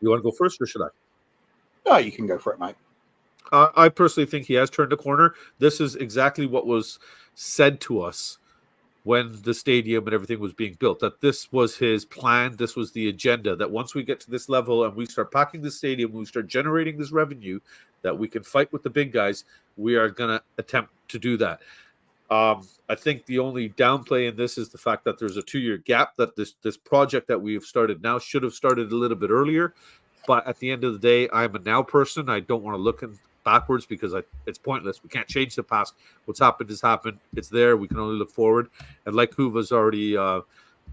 You want to go first, or should I? Oh, you can go for it, mate. I personally think he has turned the corner. This is exactly what was said to us when the stadium and everything was being built, that this was his plan, this was the agenda, that once we get to this level and we start packing the stadium, we start generating this revenue, that we can fight with the big guys, we are going to attempt to do that. I think the only downplay in this is the fact that there's a 2-year gap, that this project that we've started now should have started a little bit earlier. But at the end of the day, I'm a now person. I don't want to look backwards because it's pointless. We can't change the past. What's happened has happened. It's there. We can only look forward. And like Huva's already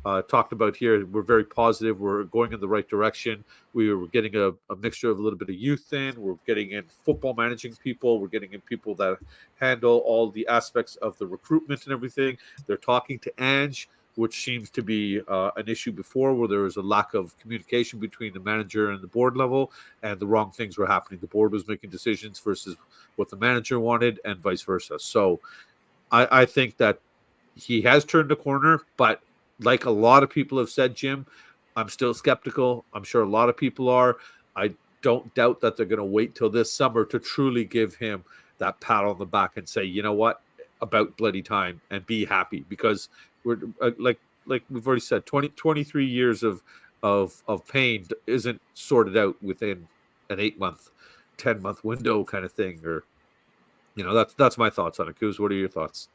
talked about here, we're very positive. We're going in the right direction. We're getting a mixture of a little bit of youth in. We're getting in football managing people. We're getting in people that handle all the aspects of the recruitment and everything. They're talking to Ange. which seems to be an issue before, where there was a lack of communication between the manager and the board level, and the wrong things were happening. The board was making decisions versus what the manager wanted, and vice versa. So I think that he has turned a corner, but like a lot of people have said, Jim, I'm still skeptical. I'm sure a lot of people are. I don't doubt that they're going to wait till this summer to truly give him that pat on the back and say, you know what, about bloody time, and be happy, because we're like we've already said, 23 years of pain isn't sorted out within an 8-month, 10-month window kind of thing. Or, that's my thoughts on it. Kuz, what are your thoughts?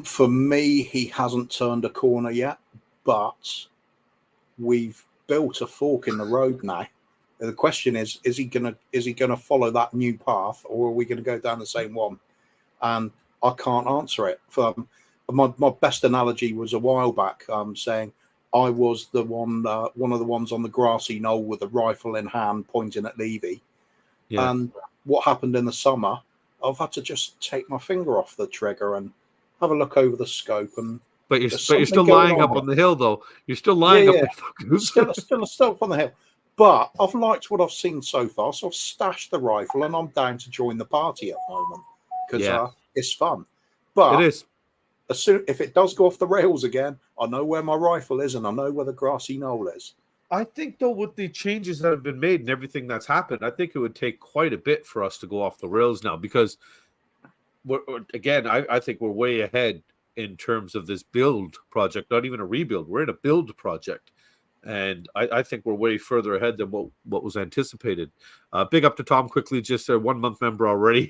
For me, he hasn't turned a corner yet, but we've built a fork in the road now. The question is he gonna follow that new path, or are we gonna go down the same one? And I can't answer it. My best analogy was a while back, saying I was the one of the ones on the grassy knoll with a rifle in hand pointing at Levy. Yeah. And what happened in the summer, I've had to just take my finger off the trigger and have a look over the scope. And But you're still lying up on the hill, though. You're still lying up there. Still up on the hill. But I've liked what I've seen so far, so I've stashed the rifle and I'm down to join the party at the moment, because it's fun. But it is. If it does go off the rails again, I know where my rifle is and I know where the grassy knoll is. I think, though, with the changes that have been made and everything that's happened, I think it would take quite a bit for us to go off the rails now, because I think we're way ahead in terms of this build project, not even a rebuild. We're in a build project. And I think we're way further ahead than what was anticipated. Big up to Tom quickly, just a 1 month member already.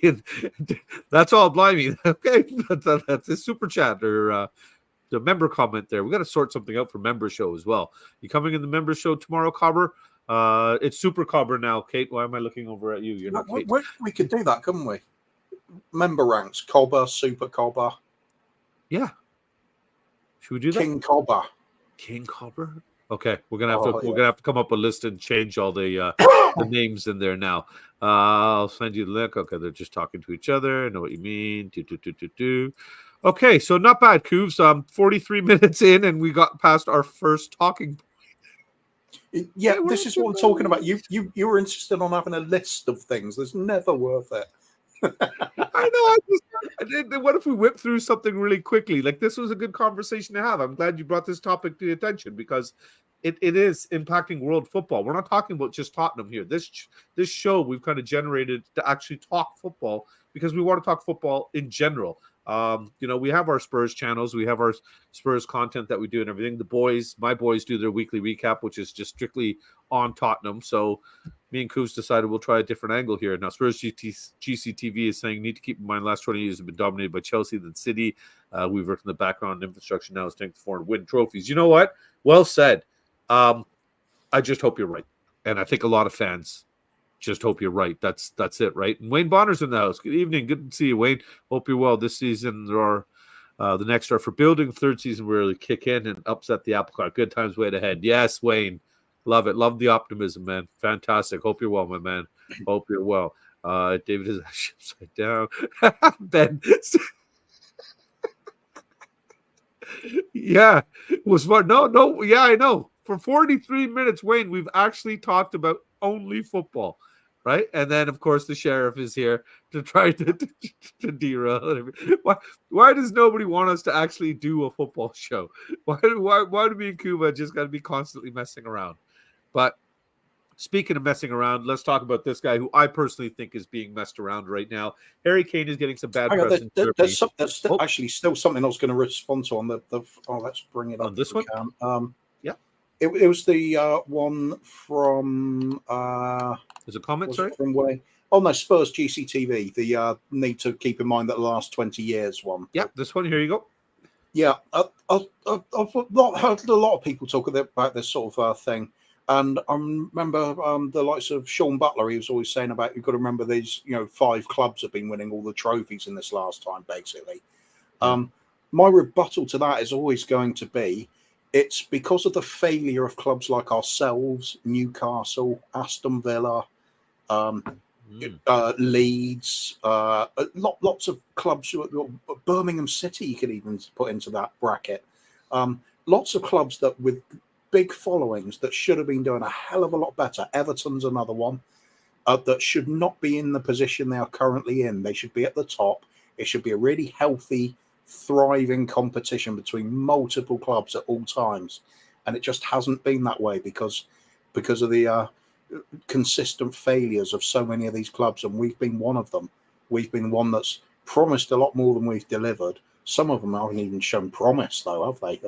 That's all, blimey. Okay, that's a super chat or the member comment there. We got to sort something out for member show as well. You coming in the member show tomorrow, Cobber? It's Super Cobber now. Kate, why am I looking over at you? You're not Kate. We could do that, couldn't we? Member ranks: Cobber, Super Cobber. Yeah. Should we do that? King Cobber. Okay, we're gonna have to come up with a list and change all the names in there now. I'll send you the link. Okay, they're just talking to each other. I know what you mean. Okay, so not bad, Coobs. 43 minutes in, and we got past our first talking point. Yeah, this is what I'm talking about. You were insistent on having a list of things. That's never worth it. I know. What if we whip through something really quickly? Like, this was a good conversation to have. I'm glad you brought this topic to attention, because it is impacting world football. We're not talking about just Tottenham here. This show we've kind of generated to actually talk football, because we want to talk football in general. We have our Spurs channels, we have our Spurs content that we do and everything. My boys do their weekly recap, which is just strictly on Tottenham. So me and Coos decided we'll try a different angle here. Now, Spurs GCTV is saying, need to keep in mind, last 20 years have been dominated by Chelsea, then City. We've worked in the background. Infrastructure now is taking the forward and win trophies. You know what? Well said. I just hope you're right. And I think a lot of fans just hope you're right. That's it, right? And Wayne Bonner's in the house. Good evening. Good to see you, Wayne. Hope you're well. This season, there are the next are for building. Third season, we really kick in and upset the apple cart. Good times wait ahead. Yes, Wayne. Love it. Love the optimism, man. Fantastic. Hope you're well, my man. Hope you're well. David is upside down. Ben. Yeah. It was fun. No. Yeah, I know. For 43 minutes, Wayne, we've actually talked about only football, right? And then, of course, the sheriff is here to try to derail. Why does nobody want us to actually do a football show? Why do me and Cuba just got to be constantly messing around? But speaking of messing around, let's talk about this guy who I personally think is being messed around right now. Harry Kane is getting some bad press. There's actually still something I was going to respond to on the let's bring it up on this one. It was the one from there's a comment, sorry? From where? Oh no, Spurs GCTV. The need to keep in mind that the last 20 years one. Yeah, this one. Here you go. Yeah, I've heard a lot of people talk about this sort of thing. And I remember the likes of Sean Butler, he was always saying about, you've got to remember these, 5 clubs have been winning all the trophies in this last time, basically. My rebuttal to that is always going to be, it's because of the failure of clubs like ourselves, Newcastle, Aston Villa, Leeds, lots of clubs. Birmingham City, you could even put into that bracket. Lots of clubs that with big followings that should have been doing a hell of a lot better. Everton's another one that should not be in the position they are currently in. They should be at the top. It should be a really healthy, thriving competition between multiple clubs at all times, and it just hasn't been that way because of the consistent failures of so many of these clubs, and we've been one of them. We've been one that's promised a lot more than we've delivered. Some of them haven't even shown promise, though, have they?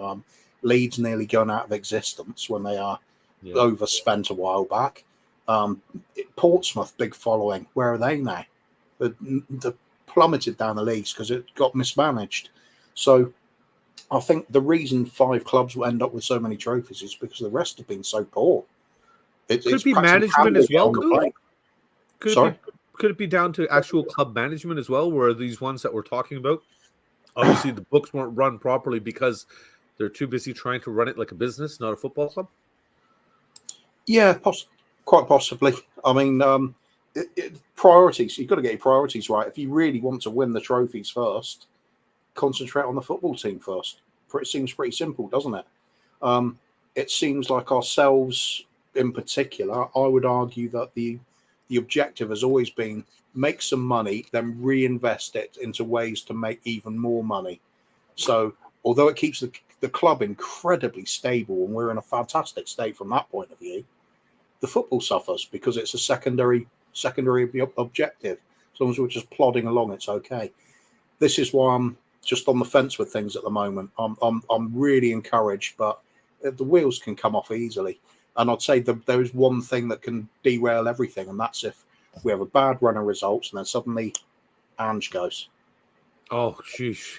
Leeds nearly gone out of existence when they are overspent a while back. Portsmouth, big following. Where are they now? They plummeted down the leagues because it got mismanaged. So I think the reason 5 clubs will end up with so many trophies is because the rest have been so poor. Could it be management as well? Could it be down to actual club management as well? Where these ones that we're talking about, obviously the books weren't run properly because they're too busy trying to run it like a business, not a football club? Yeah, quite possibly. I mean, priorities. You've got to get your priorities right. If you really want to win the trophies first, concentrate on the football team first. It seems pretty simple, doesn't it? It seems like ourselves in particular, I would argue that the objective has always been make some money, then reinvest it into ways to make even more money. So although it keeps the club incredibly stable and we're in a fantastic state from that point of view, the football suffers because it's a secondary objective. As long as we're just plodding along, it's okay. This is why I'm just on the fence with things at the moment. I'm really encouraged, but the wheels can come off easily. And I'd say there is one thing that can derail everything, and that's if we have a bad run of results and then suddenly Ange goes. Oh, sheesh.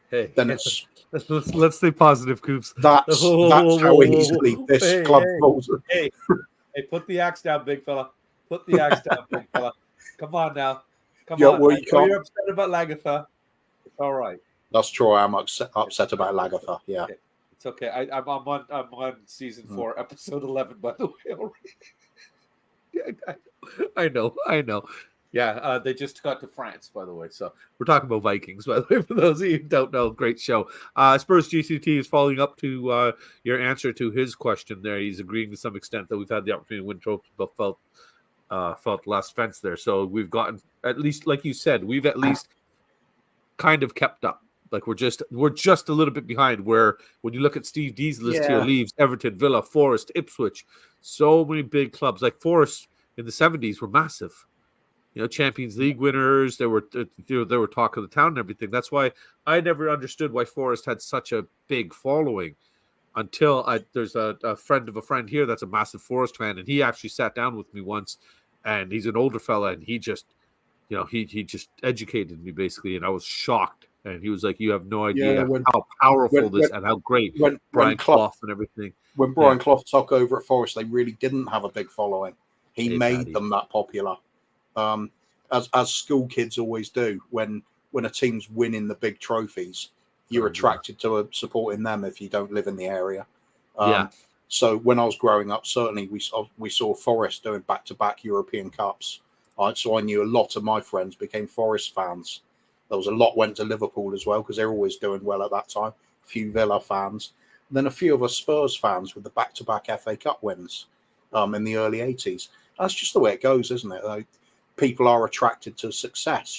Hey, then it's let's stay positive, Coops. That's how easily this club falls. Hey, put the axe down, big fella. Put the axe down, big fella. Come on now. Come on. Well, you're upset about Lagatha. It's all right. That's true. I'm upset about Lagatha. Yeah. Okay. It's okay. I'm on season 4, episode 11, by the way. Already. Yeah, I know. Yeah, they just got to France, by the way. So we're talking about Vikings, by the way, for those of you who don't know. Great show. Spurs GCT is following up to your answer to his question there. He's agreeing to some extent that we've had the opportunity to win trophies, but felt last fence there. So we've gotten, at least, like you said, we've at least kind of kept up. Like we're just a little bit behind. Where when you look at Steve D's list here, leaves Everton, Villa, Forest, Ipswich, so many big clubs. Like Forest in the 70s were massive. You know, Champions League winners. They were talk of the town and everything. That's why I never understood why Forest had such a big following until there's a friend of a friend here that's a massive Forest fan, and he actually sat down with me once, and he's an older fella, and he just, he just educated me basically, and I was shocked. And he was like, "You have no idea how powerful this and how great Brian Clough and everything." When Brian Clough took over at Forest, they really didn't have a big following. He made them that popular, as school kids always do. When a team's winning the big trophies, you're attracted to supporting them if you don't live in the area. So when I was growing up, certainly we saw Forest doing back-to-back European Cups. So I knew a lot of my friends became Forest fans. There was a lot went to Liverpool as well because they're always doing well at that time. A few Villa fans. And then a few of us Spurs fans with the back-to-back FA Cup wins in the early 80s. That's just the way it goes, isn't it? Like, people are attracted to success.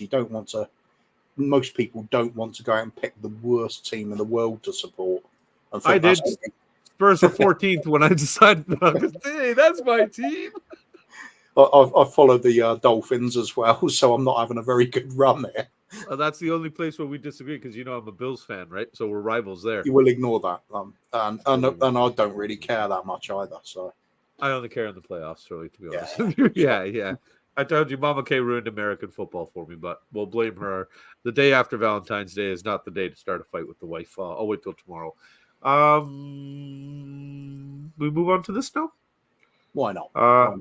Most people don't want to go out and pick the worst team in the world to support. I did. Spurs were 14th when I decided, hey, that's my team. I followed the Dolphins as well, so I'm not having a very good run there. That's the only place where we disagree because I'm a Bills fan, right? So we're rivals there. You will ignore that, and I don't really care that much either. So I only care in the playoffs, really, to be honest with you. Yeah. I told you, Mama K ruined American football for me, but we'll blame her. The day after Valentine's Day is not the day to start a fight with the wife. I'll wait till tomorrow. We move on to this now. Why not?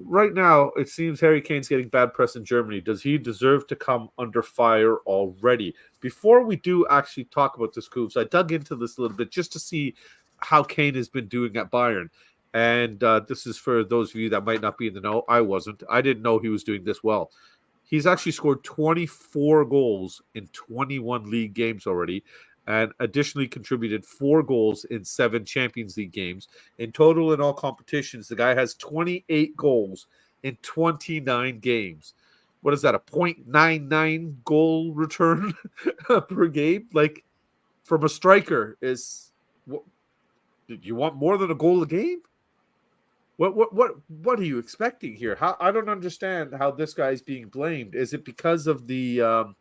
Right now, it seems Harry Kane's getting bad press in Germany. Does he deserve to come under fire already? Before we do actually talk about this, Coops, I dug into this a little bit just to see how Kane has been doing at Bayern. And this is for those of you that might not be in the know. I wasn't. I didn't know he was doing this well. He's actually scored 24 goals in 21 league games already, and additionally contributed 4 goals in 7 Champions League games. In total, in all competitions, the guy has 28 goals in 29 games. What is that, a .99 goal return per game? Like, from a striker, is what you want more than a goal a game? What are you expecting here? How I don't understand how this guy is being blamed. Is it because of the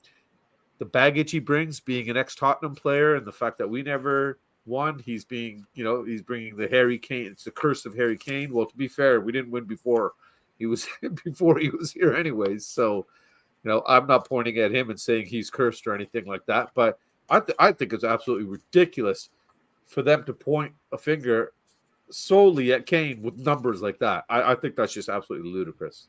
baggage he brings, being an ex-Tottenham player, and the fact that we never won? He's he's bringing the Harry Kane. It's the curse of Harry Kane. Well, to be fair, we didn't win before he was before he was here, anyways. So, I'm not pointing at him and saying he's cursed or anything like that. But I think it's absolutely ridiculous for them to point a finger solely at Kane with numbers like that. I think that's just absolutely ludicrous.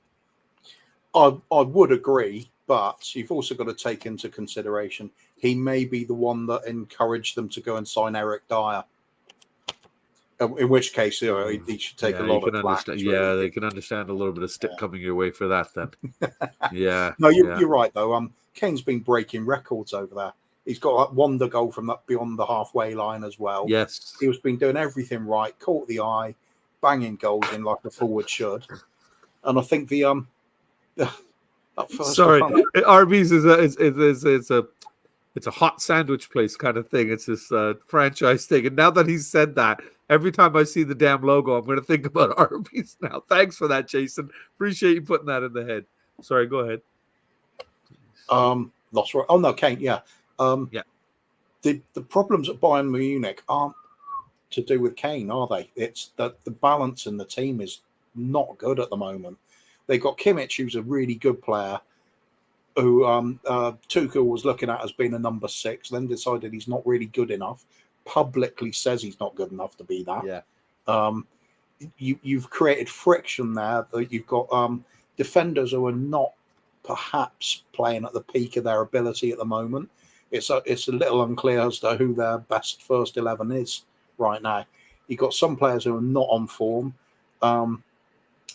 I would agree, but you've also got to take into consideration he may be the one that encouraged them to go and sign Eric Dyer. In which case, he should take a lot of flack. Yeah, they can understand a little bit of stick coming your way for that then. Yeah. No, you're right, though. Kane's been breaking records over there. He's got that wonder goal from that beyond the halfway line as well. Yes. He's been doing everything right, caught the eye, banging goals in like a forward should. And I think Sorry, Arby's is it's a hot sandwich place kind of thing. It's this franchise thing. And now that he's said that, every time I see the damn logo, I'm going to think about Arby's now. Thanks for that, Jason. Appreciate you putting that in the head. Sorry, go ahead. Lost right. Oh no, Kane. Yeah. Yeah. The problems at Bayern Munich aren't to do with Kane, are they? It's that the balance in the team is not good at the moment. They've got Kimmich, who's a really good player, who Tuchel was looking at as being a number 6, then decided he's not really good enough, publicly says he's not good enough to be that. Yeah. You've created friction there. That you've got defenders who are not perhaps playing at the peak of their ability at the moment. It's a little unclear as to who their best first 11 is right now. You've got some players who are not on form.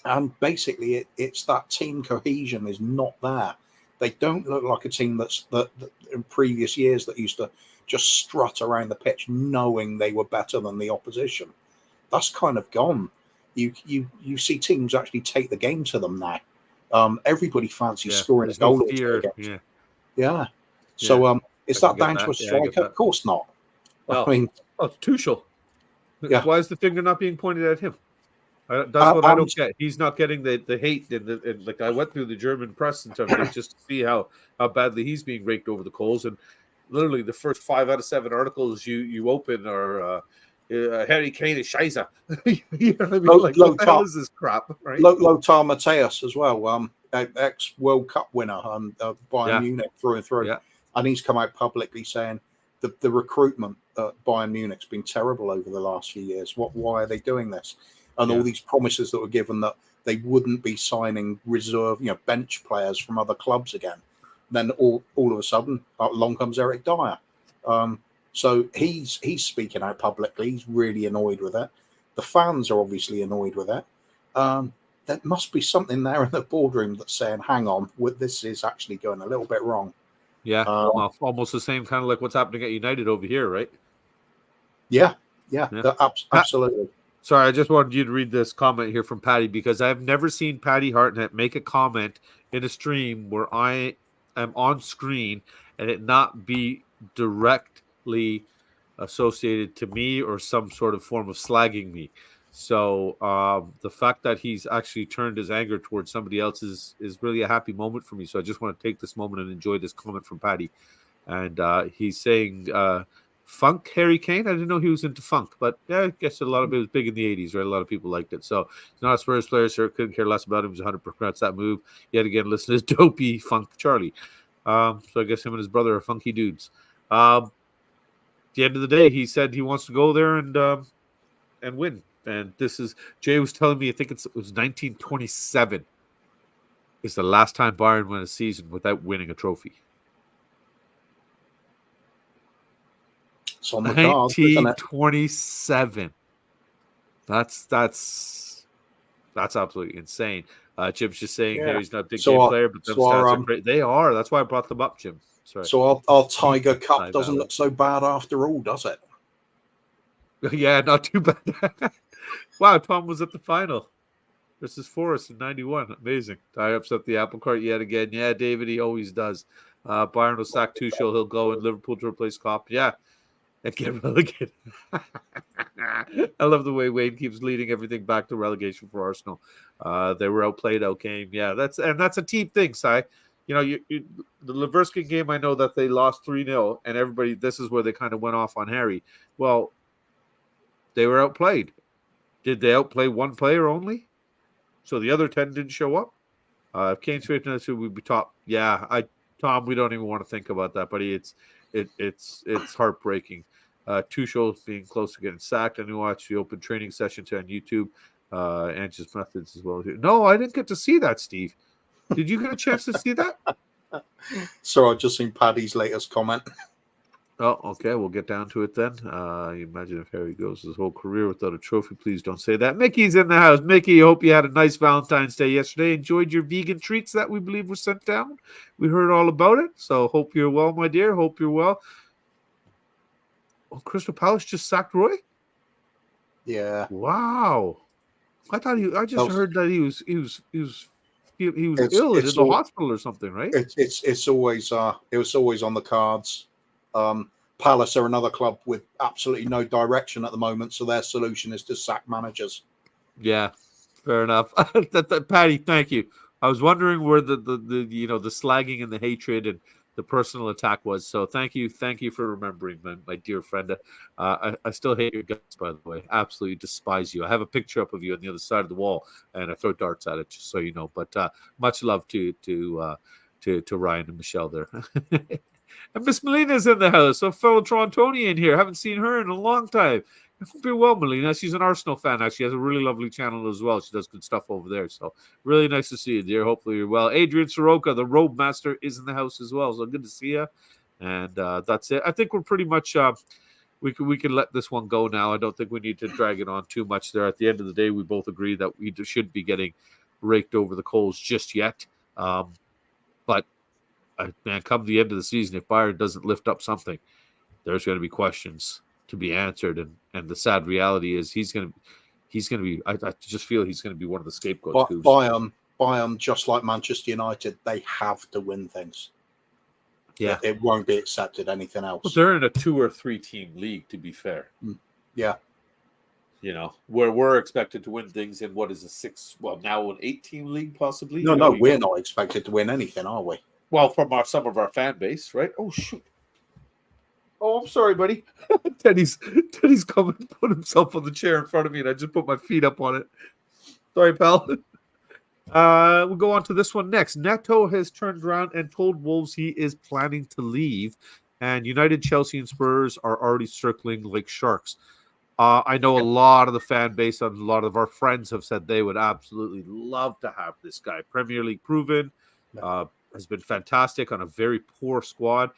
And basically, it's that team cohesion is not there. They don't look like a team that in previous years that used to just strut around the pitch knowing they were better than the opposition. That's kind of gone. You see teams actually take the game to them now. Everybody fancies scoring a goal. Yeah. So is that down to a striker? Of course not. Well, I mean, Tuchel. Yeah. Why is the finger not being pointed at him? That's what I don't get. He's not getting the hate, and like I went through the German press and everything just to see how badly he's being raked over the coals. And literally, the first 5 out of 7 articles you open are Harry Kane is Scheiße. You know what I mean? What the hell is this crap? Right? Lothar Matthäus as well, ex World Cup winner and Bayern Munich through and through, and he's come out publicly saying the recruitment at Bayern Munich's been terrible over the last few years. Why are they doing this? And all these promises that were given that they wouldn't be signing reserve, bench players from other clubs again. Then all of a sudden, along comes Eric Dyer. So he's speaking out publicly. He's really annoyed with it. The fans are obviously annoyed with it. There must be something there in the boardroom that's saying, "Hang on, this is actually going a little bit wrong." Yeah, almost the same kind of like what's happening at United over here, right? Yeah, absolutely. Sorry, I just wanted you to read this comment here from Patty because I've never seen Patty Hartnett make a comment in a stream where I am on screen and it not be directly associated to me or some sort of form of slagging me. So the fact that he's actually turned his anger towards somebody else is really a happy moment for me. So I just want to take this moment and enjoy this comment from Patty. And he's saying... funk Harry Kane. I didn't know he was into funk, but I guess a lot of it was big in the 80s, right? A lot of people liked it. So he's not a Spurs player, so couldn't care less about him. He's 100% that move. Yet again, listen to his dopey funk Charlie. So I guess him and his brother are funky dudes. At the end of the day, he said he wants to go there and win. And this is Jay was telling me, I think it was 1927 is the last time Bayern won a season without winning a trophy. It's on the cards, 1927. That's That's absolutely insane. Jim's just saying here Yeah. he's not a big So game our, player, but them so our stats are great. They are. That's why I brought them up, Jim. Sorry. So our Tiger Cup High doesn't value. look so bad after all, does it? Yeah, not too bad. Wow, Tom was at the final. This is Forrest in 91. Amazing. Ty upset the apple cart yet again. Yeah, David, he always does. Bayern will sack Tuchel. He'll go in Liverpool to replace Klopp. Yeah, and get relegated. I love the way Wayne keeps leading everything back to relegation for Arsenal. They were outplayed, outgamed. Yeah, that's a team thing, Si. You know, the Leversky game, I know that they lost 3-0, and everybody, this is where they kind of went off on Harry. Well, they were outplayed. Did they outplay one player only? So the other 10 didn't show up? If Kane's fitness would be top, Tom, we don't even want to think about that, buddy. It's heartbreaking. Tuchel being close to getting sacked, and we watched the open training sessions on YouTube, and just methods as well. No, I didn't get to see that, Steve. Did you get a chance to see that? So I've just seen Paddy's latest comment. Oh, okay. We'll get down to it then. You imagine if Harry goes his whole career without a trophy. Please don't say that. Mickey's in the house. Mickey, I hope you had a nice Valentine's Day yesterday. Enjoyed your vegan treats that we believe were sent down. We heard all about it. So hope you're well, my dear. Hope you're well. Oh, Crystal Palace just sacked Roy? Yeah. Wow. I just heard that he was ill in the hospital or something, right? It's always it was always on the cards. Palace are another club with absolutely no direction at the moment, so their solution is to sack managers. Yeah, fair enough. Patty, thank you. I was wondering where the slagging and the hatred and the personal attack was. So thank you for remembering, my dear friend. I still hate your guts, by the way. Absolutely despise you. I have a picture up of you on the other side of the wall, and I throw darts at it, just so you know. But much love to Ryan and Michelle there. And Miss Melina's in the house, a fellow Torontonian here. Haven't seen her in a long time. I hope you're well, Melina. She's an Arsenal fan, actually. She has a really lovely channel as well. She does good stuff over there. So really nice to see you, dear. Hopefully you're well. Adrian Soroka, the Road Master, is in the house as well. So good to see you. And that's it. I think we're pretty much we can let this one go now. I don't think we need to drag it on too much there. At the end of the day, we both agree that we should be getting raked over the coals just yet. But man, come the end of the season, if Bayern doesn't lift up something, there's going to be questions to be answered, and the sad reality is he's going to be. I just feel he's going to be one of the scapegoats. Bayern, just like Manchester United, they have to win things. Yeah, it won't be accepted anything else. But they're in a 2 or 3 team league, to be fair. Yeah, you know, where we're expected to win things in what is a 6, well now an 8 team league possibly. No, we're not expected to win anything, are we? Well, from some of our fan base, right? Oh shoot. Oh, I'm sorry, buddy. Teddy's come and put himself on the chair in front of me, and I just put my feet up on it. Sorry, pal. We'll go on to this one next. Neto has turned around and told Wolves he is planning to leave, and United, Chelsea, and Spurs are already circling like sharks. I know a lot of the fan base and a lot of our friends have said they would absolutely love to have this guy. Premier League proven, has been fantastic on a very poor squad.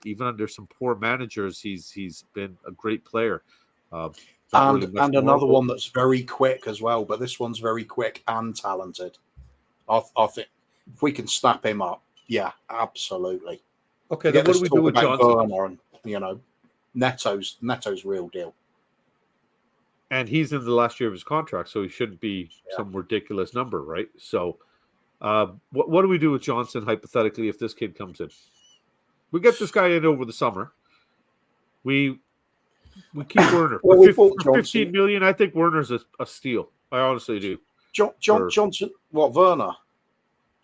Even under some poor managers, he's been a great player. And another one that's very quick as well, but this one's very quick and talented. I think if we can snap him up, yeah, absolutely. Okay, then what do we do with Johnson? And, Neto's real deal. And he's in the last year of his contract, so he shouldn't be some ridiculous number, right? So what do we do with Johnson, hypothetically, if this kid comes in? We get this guy in over the summer. We keep Werner. For 15 million, I think Werner's a steal. I honestly do. Johnson, what, Werner?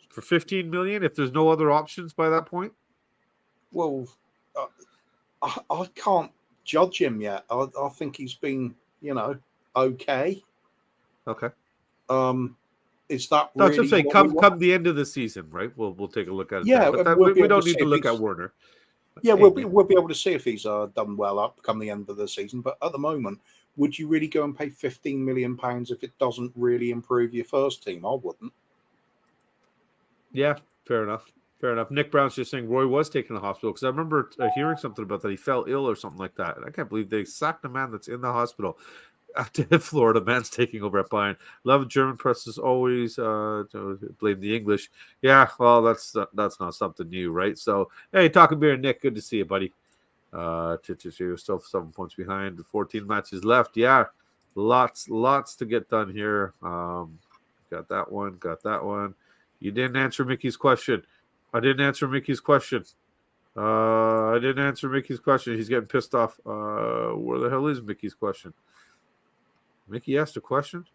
For 15 million, if there's no other options by that point? Well, I can't judge him yet. I think he's been, okay. Okay. Is that no, really? Say, come the end of the season, right? We'll take a look at it. Yeah, but we don't need to look at Werner. Yeah, we'll be able to see if he's done well up come the end of the season. But at the moment, would you really go and pay £15 million if it doesn't really improve your first team? I wouldn't. Yeah, fair enough. Nick Brown's just saying Roy was taken to the hospital because I remember hearing something about that he fell ill or something like that. And I can't believe they sacked a man that's in the hospital. Florida man's taking over at Bayern. Love German press is always blame the English. Yeah, well, that's not something new, right? So, hey, talking beer, Nick, good to see you, buddy. You're still 7 points behind. 14 matches left. Yeah, lots to get done here. Got that one. You didn't answer Mickey's question. I didn't answer Mickey's question. He's getting pissed off. Where the hell is Mickey's question? Mickey asked a question?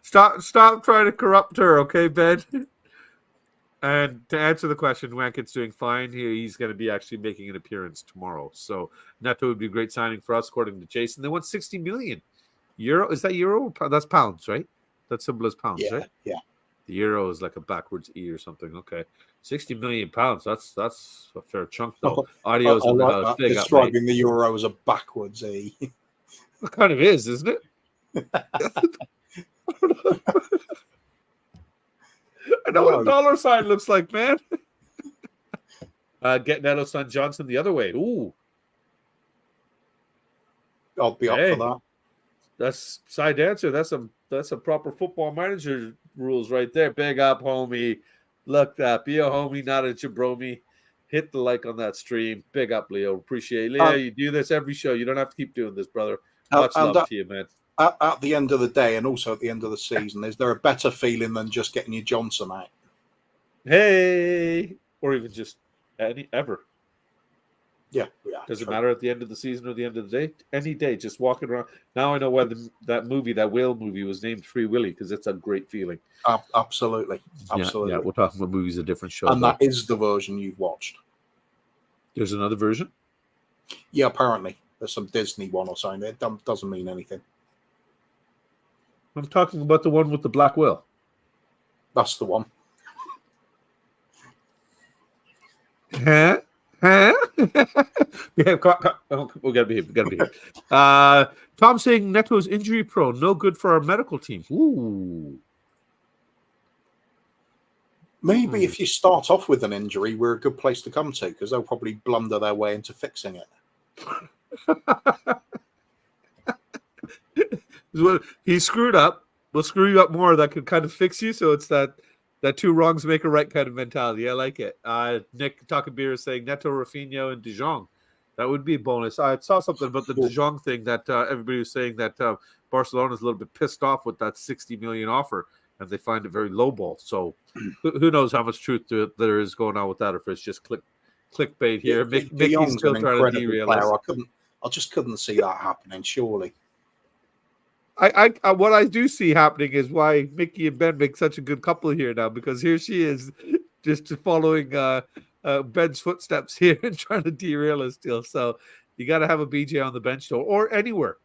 Stop trying to corrupt her, okay, Ben? And to answer the question, Wankett's doing fine. He's going to be actually making an appearance tomorrow. So Neto would be a great signing for us, according to Jason. They want 60 million euro. Is that euro? That's pounds, right? That symbol is pounds, right? Yeah. The euro is like a backwards E or something. Okay, 60 million pounds. That's a fair chunk, though. Audio's in the house. Describing the euro as a backwards E. It kind of is, isn't it? I know what a dollar sign looks like, man. Get Neto son Johnson the other way. Ooh, I'll be up for that. That's side answer. That's a proper football manager rules right there. Big up, homie. Look that. Be a homie, not a jabroni. Hit the like on that stream. Big up, Leo. Appreciate it. Leo, you do this every show. You don't have to keep doing this, brother. Much love to you, man. At the end of the day, and also at the end of the season, is there a better feeling than just getting your Johnson out? Hey, or even just ever. Yeah. Does it matter at the end of the season or the end of the day? Any day, just walking around. Now I know why that whale movie was named Free Willy, because it's a great feeling. Absolutely. Yeah, we're talking about movies, a different show. And that is the version you've watched. There's another version? Yeah, apparently. There's some Disney one or something. It doesn't mean anything. I'm talking about the one with the black whale. That's the one. Huh? Yeah, we gotta be here. Tom saying Neto's injury prone, no good for our medical team. Ooh. Maybe if you start off with an injury, we're a good place to come to, because they'll probably blunder their way into fixing it. He screwed up. We'll screw you up more. That could kind of fix you. So it's that two wrongs make a right kind of mentality. I like it. Nick Talking Beer is saying Neto, Rafinha, and De Jong. That would be a bonus. I saw something about the De Jong thing that everybody was saying that Barcelona is a little bit pissed off with that 60 million offer, and they find it very lowball. So who knows how much truth there is going on with that, or if it's just clickbait here. Mickey's still trying to derail us. I just couldn't see that happening, surely. I what I do see happening is why Mickey and Ben make such a good couple here now, because here she is just following Ben's footsteps here and trying to derail us still. So you got to have a BJ on the bench though, or anywhere.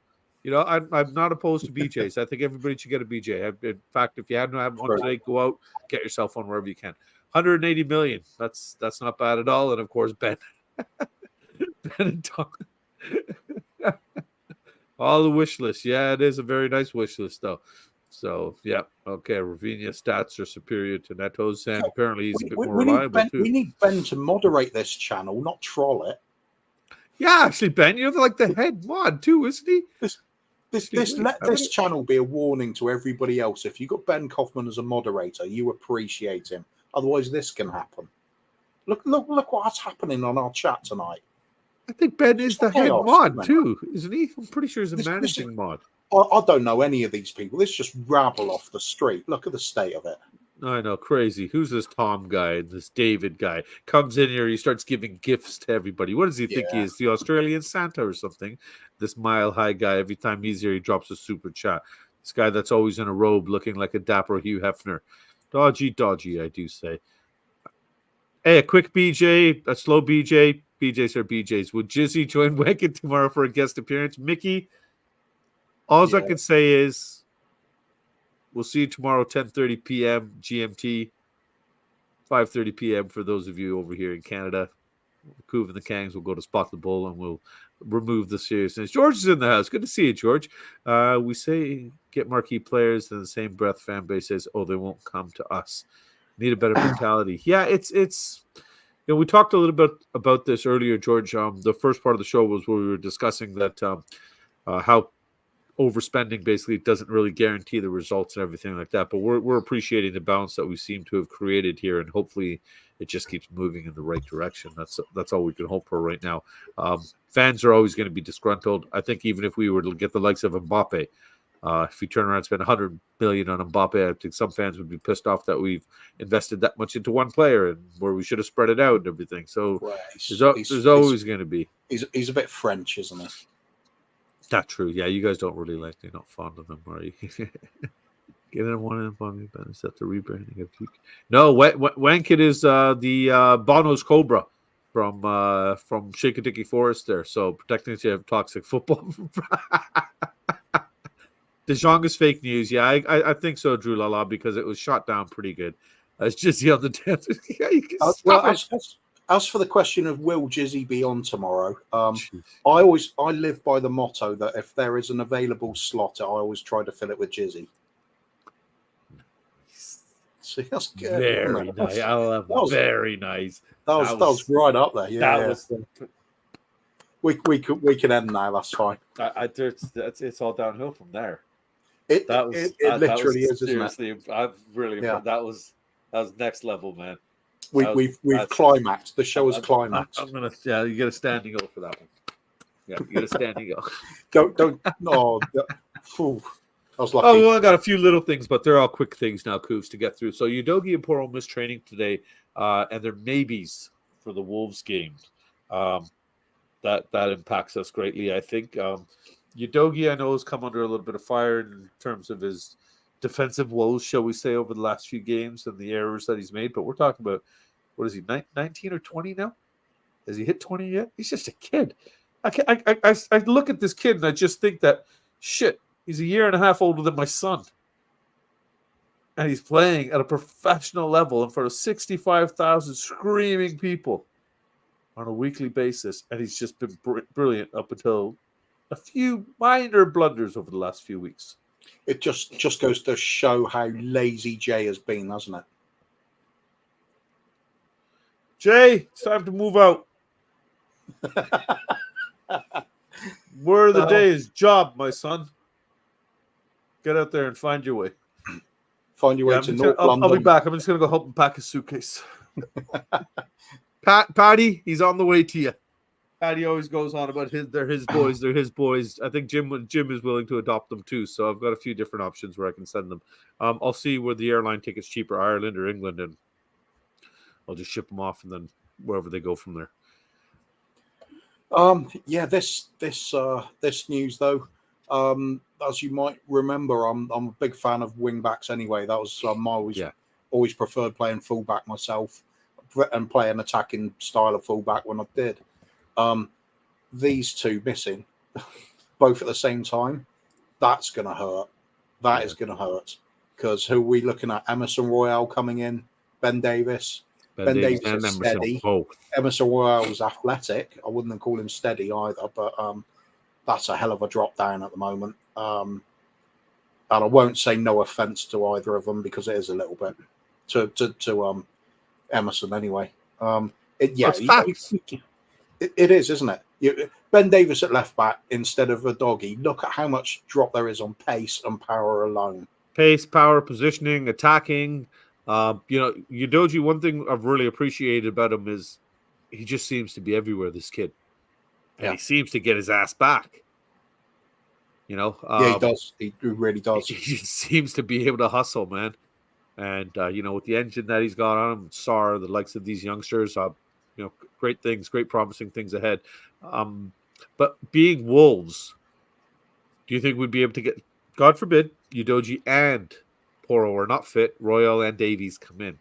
You know, I'm not opposed to BJs. I think everybody should get a BJ. In fact, if you haven't have one today, go out, get yourself one wherever you can. 180 million. That's not bad at all. And of course, Ben and Tom. All the wish list. Yeah, it is a very nice wish list, though. So, yeah. Okay, Rafinha stats are superior to Neto's, and apparently he's a bit more reliable, too. We need Ben to moderate this channel, not troll it. Yeah, actually, Ben, you're like the head mod, too, isn't he? Let this channel be a warning to everybody else. If you've got Ben Kaufman as a moderator, you appreciate him. Otherwise, this can happen. Look what's happening on our chat tonight. I think Ben is the head mod, too, isn't he? I'm pretty sure he's a managing mod. I don't know any of these people. This just rabble off the street. Look at the state of it. I know, crazy. Who's this Tom guy and this David guy? Comes in here, he starts giving gifts to everybody. What does he think he is? The Australian Santa or something? This mile high guy, every time he's here, he drops a super chat. This guy that's always in a robe looking like a dapper Hugh Hefner. Dodgy, I do say. Hey, a quick BJ, a slow BJ. BJs are BJs. Would Jizzy join Wacken tomorrow for a guest appearance? Mickey, all I can say is we'll see you tomorrow, 10:30 p.m. GMT, 5:30 p.m. for those of you over here in Canada. Kuv and the Kangs will go to Spot the Bull, and we'll remove the seriousness. George is in the house. Good to see you, George. We say get marquee players, and the same breath fan base says, oh, they won't come to us. Need a better mentality. Yeah, it's we talked a little bit about this earlier, George. The first part of the show was where we were discussing that how overspending basically doesn't really guarantee the results and everything like that. But we're appreciating the balance that we seem to have created here, and hopefully it just keeps moving in the right direction. That's all we can hope for right now. Fans are always going to be disgruntled. I think even if we were to get the likes of Mbappe, if we turn around and spend 100 million on Mbappe, I think some fans would be pissed off that we've invested that much into one player and where we should have spread it out and everything. So there's always going to be. He's a bit French, isn't he? Not true. Yeah, you guys don't really like. You're not fond of him, are you? Get in one in on me, Ben. Is that the rebranding of you? No, Wankit is the Bono's Cobra from Shake-a-Dicky Forest there. So protecting you have toxic football. De Jong is fake news. Yeah, I think so, Drew Lala, because it was shot down pretty good. It's just the other day. Yeah, you can as for the question of will Jizzy be on tomorrow, I live by the motto that if there is an available slot, I always try to fill it with Jizzy. See, that's good. Very nice. Very nice. That was right up there. Yeah, we can end now. That's fine. It's all downhill from there. It literally is, seriously, isn't it? I've really that was next level, man. We've climaxed. The show has climaxed. I'm gonna you get a standing O for that one. Yeah, you get a standing O. don't no. I was lucky. Oh, well, I got a few little things, but they're all quick things now, Coos, to get through. So Udogie and Poro missed training today, and they're maybes for the Wolves game. That impacts us greatly, I think. Udogie, I know, has come under a little bit of fire in terms of his defensive woes, shall we say, over the last few games and the errors that he's made. But we're talking about, what is he, 19 or 20 now? Has he hit 20 yet? He's just a kid. I look at this kid and I just think that, shit, he's a year and a half older than my son. And he's playing at a professional level in front of 65,000 screaming people on a weekly basis. And he's just been brilliant up until a few minor blunders over the last few weeks. It just goes to show how lazy Jay has been, hasn't it? Jay, it's time to move out. Word of the day is job, my son. Get out there and find your way. Find your way to North London. I'll be back. I'm just going to go help him pack his suitcase. Patty, he's on the way to you. Patty always goes on about they're his boys. They're his boys. I think Jim is willing to adopt them too. So I've got a few different options where I can send them. I'll see where the airline ticket's cheaper, Ireland or England, and I'll just ship them off and then wherever they go from there. This news though, as you might remember, I'm a big fan of wing backs anyway. That was always preferred playing fullback myself and play an attacking style of fullback when I did. These two missing both at the same time, that's going to hurt. That is going to hurt, because who are we looking at? Emerson Royale coming in, Ben Davis. Ben Davis is steady. Emerson Royale was athletic. I wouldn't call him steady either, but that's a hell of a drop down at the moment. And I won't say no offense to either of them, because it is a little bit to Emerson anyway. It is, isn't it? Ben Davis at left back instead of a doggy. Look at how much drop there is on pace and power alone. Pace, power, positioning, attacking. Udogie, one thing I've really appreciated about him is he just seems to be everywhere, this kid. And he seems to get his ass back. He does. He really does. He seems to be able to hustle, man. And, with the engine that he's got on him, Sar, the likes of these youngsters, great things, great promising things ahead. But being Wolves, do you think we'd be able to get, God forbid, Udogie and Poro are not fit, Royal and Davies come in?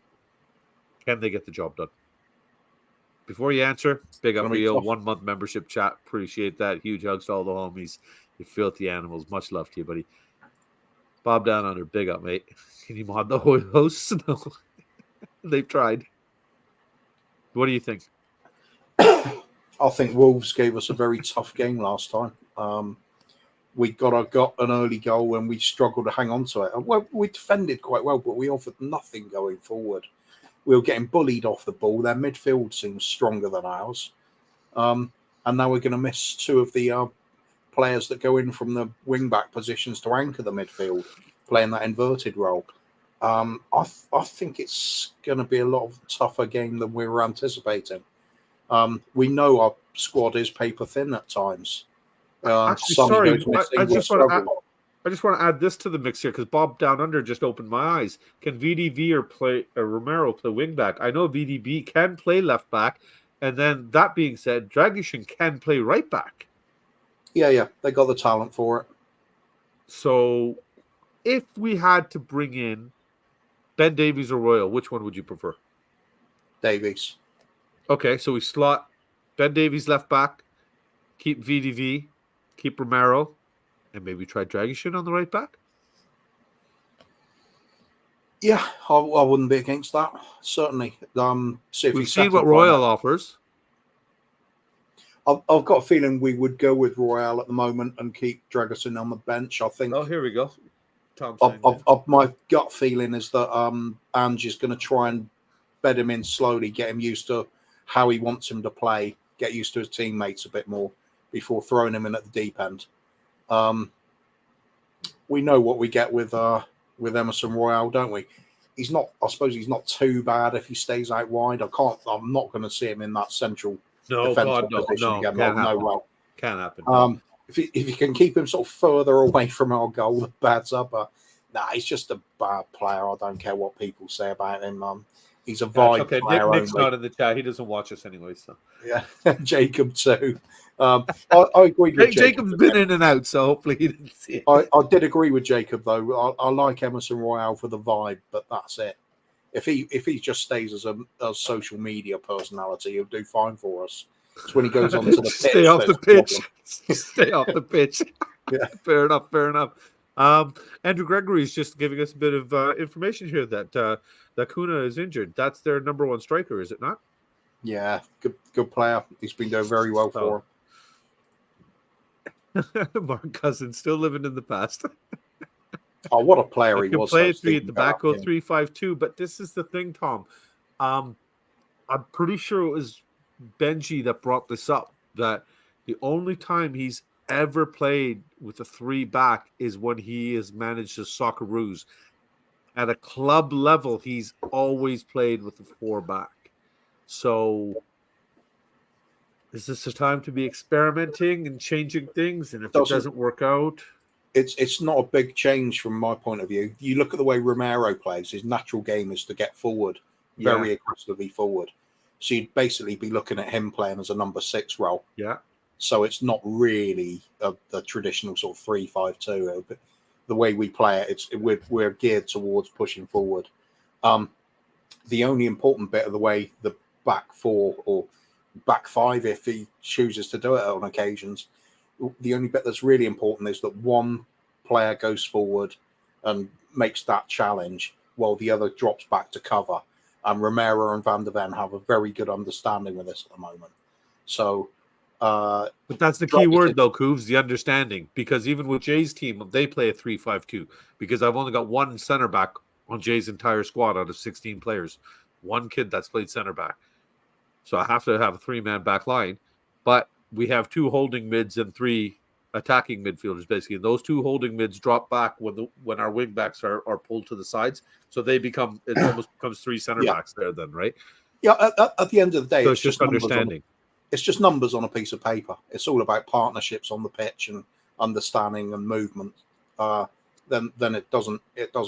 Can they get the job done? Before you answer, big up Rio, 1 month membership chat. Appreciate that. Huge hugs to all the homies. You filthy animals. Much love to you, buddy. Bob Down Under, big up, mate. Can you mod the hosts? No. They've tried. What do you think? I think Wolves gave us a very tough game last time. We got an early goal and we struggled to hang on to it. Well, we defended quite well, but we offered nothing going forward. we were getting bullied off the ball. Their midfield seems stronger than ours. And now we're going to miss two of the players that go in from the wing-back positions to anchor the midfield, playing that inverted role. I think it's going to be a lot of tougher game than we were anticipating. We know our squad is paper thin at times. Actually, sorry, I just want to add this to the mix here because Bob Down Under just opened my eyes. Can VDV or Romero play wing back? I know VDB can play left back, and then that being said, Dragishin can play right back. Yeah, they got the talent for it. So, if we had to bring in Ben Davies or Royal, which one would you prefer? Davies. Okay, so we slot Ben Davies left back, keep VDV, keep Romero, and maybe try Dragishin on the right back? Yeah, I wouldn't be against that. Certainly. See if we've seen what Royal offers. I've got a feeling we would go with Royale at the moment and keep Dragishin on the bench. I think. Oh, here we go. My gut feeling is that Ange is going to try and bed him in slowly, get him used to how he wants him to play, get used to his teammates a bit more before throwing him in at the deep end. We know what we get with Emerson Royale, don't we? I suppose he's not too bad if he stays out wide. I'm not going to see him in that central position again. No, can't happen. If you can keep him sort of further away from our goal, the bad's up. He's just a bad player. I don't care what people say about him. He's a vibe player. Nick's not in the chat. He doesn't watch us anyway. So yeah, Jacob too. I agree with Jacob's been in and out, so hopefully he didn't see it. I did agree with Jacob though. I like Emerson Royale for the vibe, but that's it. If he just stays as a social media personality, he'll do fine for us. It's when he goes onto the pitch. Stay off the pitch. Stay off the pitch. Yeah, fair enough. Andrew Gregory is just giving us a bit of information here that Kuna is injured. That's their number one striker, is it not? Yeah, good player. He's been doing very well for him. Mark Cousins still living in the past. Oh, what a player he was! Play 3 at the back, go 3-5-2. But this is the thing, Tom. I'm pretty sure it was Benji that brought this up. That the only time he's ever played with a 3 back is when he has managed the Socceroos. At a club level, he's always played with a 4 back. So, is this a time to be experimenting and changing things? And if it doesn't work out, it's not a big change from my point of view. You look at the way Romero plays; his natural game is to get forward, very aggressively forward. So you'd basically be looking at him playing as a number 6 role. Yeah. So it's not really a traditional sort of 3-5-2. The way we play it, we're geared towards pushing forward. The only important bit of the way the back 4 or back 5, if he chooses to do it on occasions, the only bit that's really important is that one player goes forward and makes that challenge while the other drops back to cover. And Romero and Van der Ven have a very good understanding of this at the moment. So, but that's the key word, though, Cooves, the understanding. Because even with Jay's team, they play a 3-5-2. Because I've only got one center back on Jay's entire squad out of 16 players. One kid that's played center back. So I have to have a 3-man back line. But we have 2 holding mids and 3 attacking midfielders, basically. And those 2 holding mids drop back when our wing backs are pulled to the sides. So it almost becomes 3 center backs there then, right? Yeah, at the end of the day, so it's just understanding. It's just numbers on a piece of paper. It's all about partnerships on the pitch and understanding and movement. Then it doesn't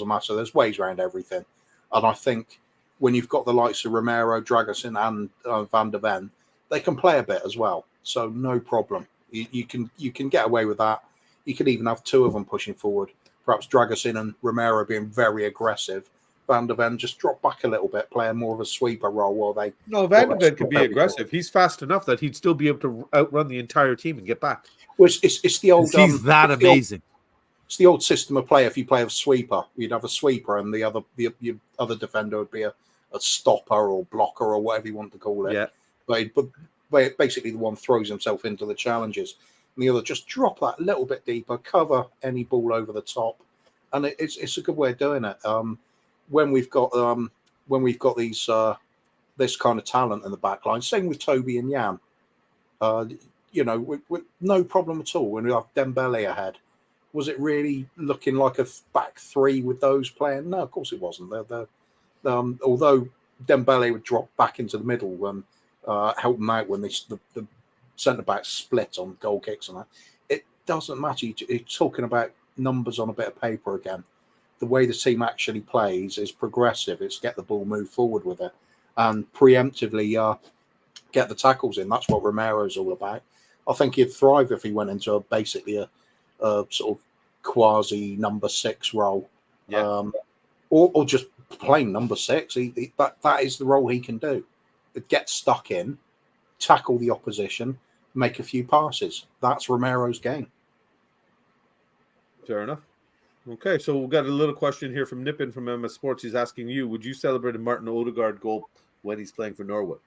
matter. There's ways around everything. And I think when you've got the likes of Romero, Dragishin and Van der Ven, they can play a bit as well. So no problem. You can get away with that. You can even have 2 of them pushing forward. Perhaps Dragishin and Romero being very aggressive. Van der Ven just drop back a little bit, playing more of a sweeper role while they... No, Van der Ven could be aggressive. Forward. He's fast enough that he'd still be able to outrun the entire team and get back. Well, it's the old... He's that amazing. It's the old system of play. If you play a sweeper, you'd have a sweeper and the other defender would be a stopper or blocker or whatever you want to call it. Yeah. But basically the one throws himself into the challenges. And the other just drop that little bit deeper, cover any ball over the top. And it's a good way of doing it. When we've got when we've got these this kind of talent in the back line. Same with Toby and Jan. With no problem at all when we have Dembele ahead. Was it really looking like a back three with those playing? No, of course it wasn't. Although Dembele would drop back into the middle and help them out when the centre backs split on goal kicks and that. It doesn't matter. You're talking about numbers on a bit of paper again. The way the team actually plays is progressive. It's get the ball moved forward with it and preemptively get the tackles in. That's what Romero's all about. I think he'd thrive if he went into basically a sort of quasi number 6 role, or just plain number 6. That is the role he can do. Get stuck in, tackle the opposition, make a few passes. That's Romero's game. Fair enough. Okay, so we've got a little question here from Nippon from MS Sports. He's asking you, would you celebrate a Martin Odegaard goal when he's playing for Norway?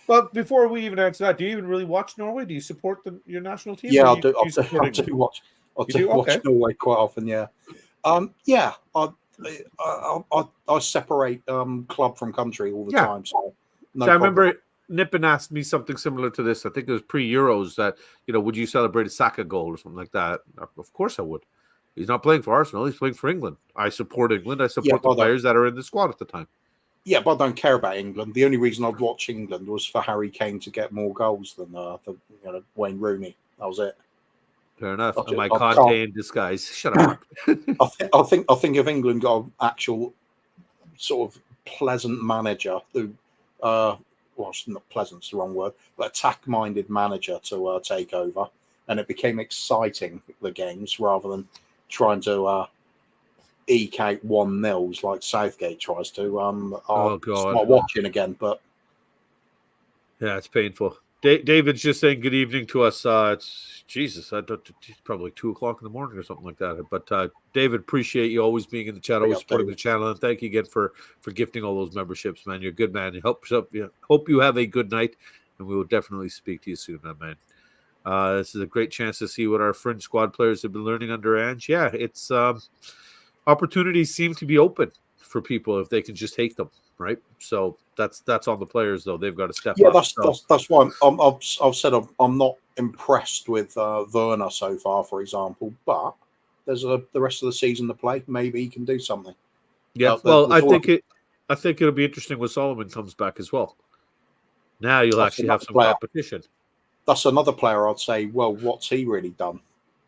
But before we even answer that, do you even really watch Norway? Do you support your national team? Yeah, I do watch Norway quite often. Yeah, I separate club from country all the time. So I remember Nippon asked me something similar to this. I think it was pre-Euros that, would you celebrate a Saka goal or something like that? Of course I would. He's not playing for Arsenal. He's playing for England. I support England. I support the players that are in the squad at the time. Yeah, but I don't care about England. The only reason I'd watch England was for Harry Kane to get more goals than Wayne Rooney. That was it. Fair enough. Am I Conte in disguise? Shut up. I think if England got an actual sort of pleasant manager who, well, not pleasant's the wrong word, but attack-minded manager to take over, and it became exciting, the games, rather than trying to eke out 1-0s like Southgate tries to. Oh God! Not watching again, but yeah, it's painful. David's just saying good evening to us. It's Jesus, it's probably 2:00 in the morning or something like that. But David, appreciate you always being in the chat, always supporting the channel, and thank you again for gifting all those memberships, man. You're a good man. Hope you have a good night, and we will definitely speak to you soon, man. This is a great chance to see what our fringe squad players have been learning under Ange. Yeah, it's opportunities seem to be open for people if they can just take them, right? So that's on the players, though. They've got to step up. That's why I've said I'm not impressed with Werner so far, for example. But there's the rest of the season to play. Maybe he can do something. Yeah, I think it'll be interesting when Solomon comes back as well. Now you'll actually have some competition. That's another player I'd say, well, what's he really done?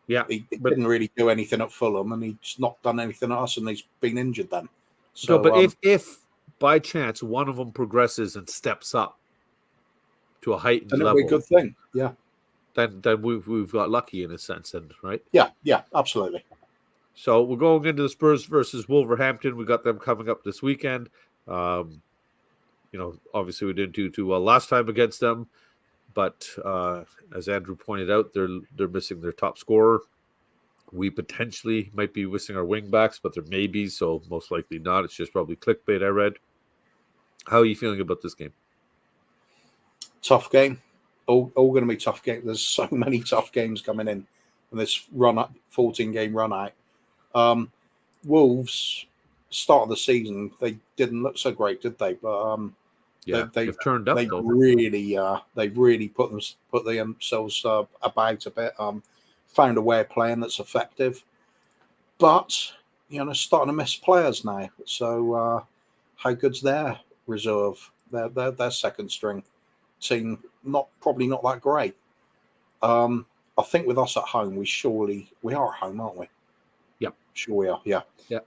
Yeah. He didn't really do anything at Fulham, and he's not done anything at us, and he's been injured then. So, but if by chance one of them progresses and steps up to a heightened level, that'd be a good thing. Yeah. Then we've got lucky in a sense, then, right? Yeah, absolutely. So we're going into the Spurs versus Wolverhampton. We got them coming up this weekend. Obviously we didn't do too well last time against them, but as Andrew pointed out, they're missing their top scorer. We potentially might be missing our wing backs, but there may be, so most likely not. It's just probably clickbait, I read. How are you feeling about this game? Tough game. All going to be tough games. There's so many tough games coming in this 14-game run out. Wolves, start of the season, they didn't look so great, did they? But they've turned up. They really put themselves about a bit. Found a way of playing that's effective, but starting to miss players now. So how good's their reserve? Their second string team probably not that great. I think with us at home, we are at home, aren't we? Yeah, sure we are. Yeah. Yeah.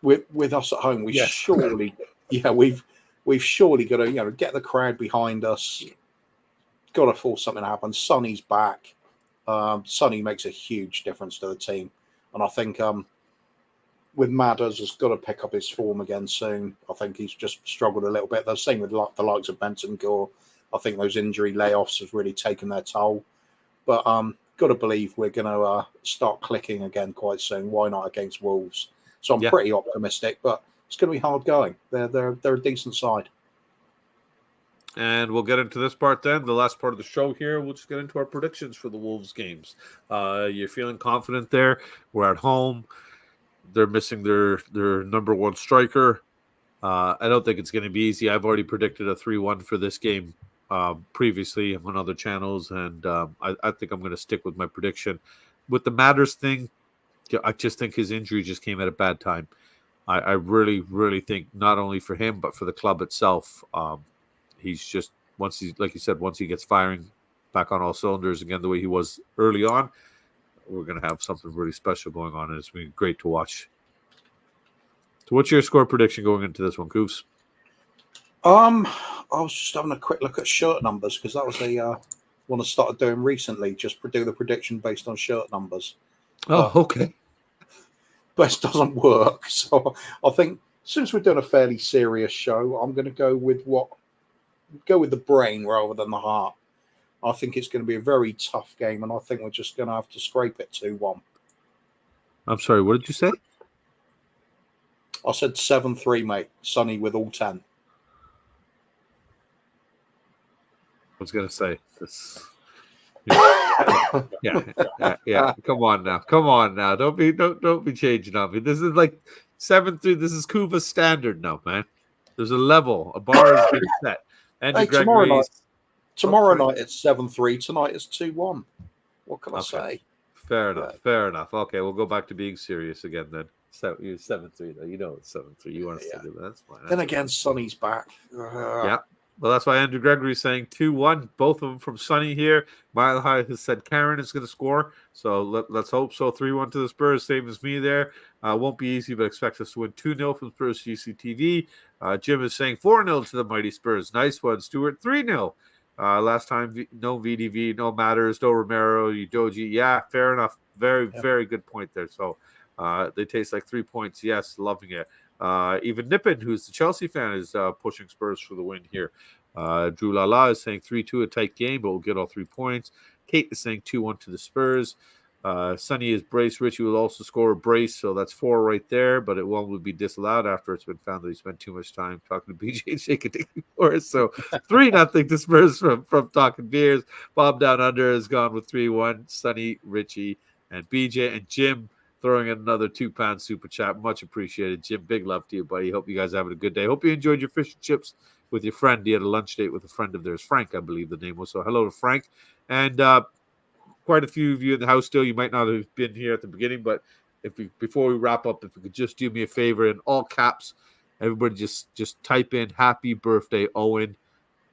With us at home, we've surely got to get the crowd behind us. Got to force something to happen. Sonny's back. Sonny makes a huge difference to the team, and I think with Madders has got to pick up his form again soon. I think he's just struggled a little bit. The same with the likes of Benson Gore. I think those injury layoffs have really taken their toll, but got to believe we're going to start clicking again quite soon. Why not against Wolves? So I'm pretty optimistic, but it's going to be hard going. They're a decent side. And we'll get into this part then, the last part of the show here. We'll just get into our predictions for the Wolves games. You're feeling confident there. We're at home. they're missing their number one striker. I don't think it's going to be easy. I've already predicted a 3-1 for this game previously on other channels, and I think I'm going to stick with my prediction. With the Matters thing, I just think his injury just came at a bad time. I really, really think not only for him but for the club itself. He's just once he gets firing back on all cylinders again the way he was early on, we're going to have something really special going on, and it's been great to watch. So, what's your score prediction going into this one, Koofs? I was just having a quick look at shirt numbers because that was the one I started doing recently. Just do the prediction based on shirt numbers. Oh, okay. But it doesn't work. So I think since we're doing a fairly serious show, I'm going to go with the brain rather than the heart. I think it's going to be a very tough game, and I think we're just going to have to scrape it 2-1. I'm sorry, what did you say? I said 7-3, mate. Sonny with all 10. I was going to say this. Yeah. Come on now. Don't be changing on me. This is like 7-3. This is Kuva's standard now, man. There's a level. A bar has been set. And hey, tomorrow night it's 7-3. Tonight it's 2-1. What can I say? Fair enough. Okay, we'll go back to being serious again then. So you're 7-3 though. You know it's 7-3. You want to say that? That's fine. Then again, Sonny's back. Yeah. Well, that's why Andrew Gregory's saying 2-1. Both of them from Sonny here. Mile High has said Karen is going to score. So let's hope so. 3-1 to the Spurs, same as me there. Won't be easy, but expect us to win 2-0 from Spurs GCTV. Jim is saying 4-0 to the mighty Spurs. Nice one, Stuart. 3-0. Last time, no VDV, no Matters, no Romero, Udoji. Yeah, fair enough. Very good point there. So they taste like 3 points. Yes, loving it. Even Nippon, who's the Chelsea fan, is pushing Spurs for the win here. Drew Lala is saying 3-2, a tight game, but we'll get all 3 points. Kate is saying 2-1 to the Spurs. Sonny is brace. Richie will also score a brace, so that's 4 right there, but it won't be disallowed after it's been found that he spent too much time talking to BJ and shaking dick before us. So 3-0 to Spurs from talking beers. Bob Down Under has gone with 3-1. Sonny, Richie, and BJ, and Jim throwing in another £2 super chat. Much appreciated. Jim, big love to you, buddy. Hope you guys are having a good day. Hope you enjoyed your fish and chips with your friend. He had a lunch date with a friend of theirs, Frank, I believe the name was. So hello to Frank. And quite a few of you in the house still. You might not have been here at the beginning, but before we wrap up, if you could just do me a favor in all caps, everybody just type in happy birthday, Owen.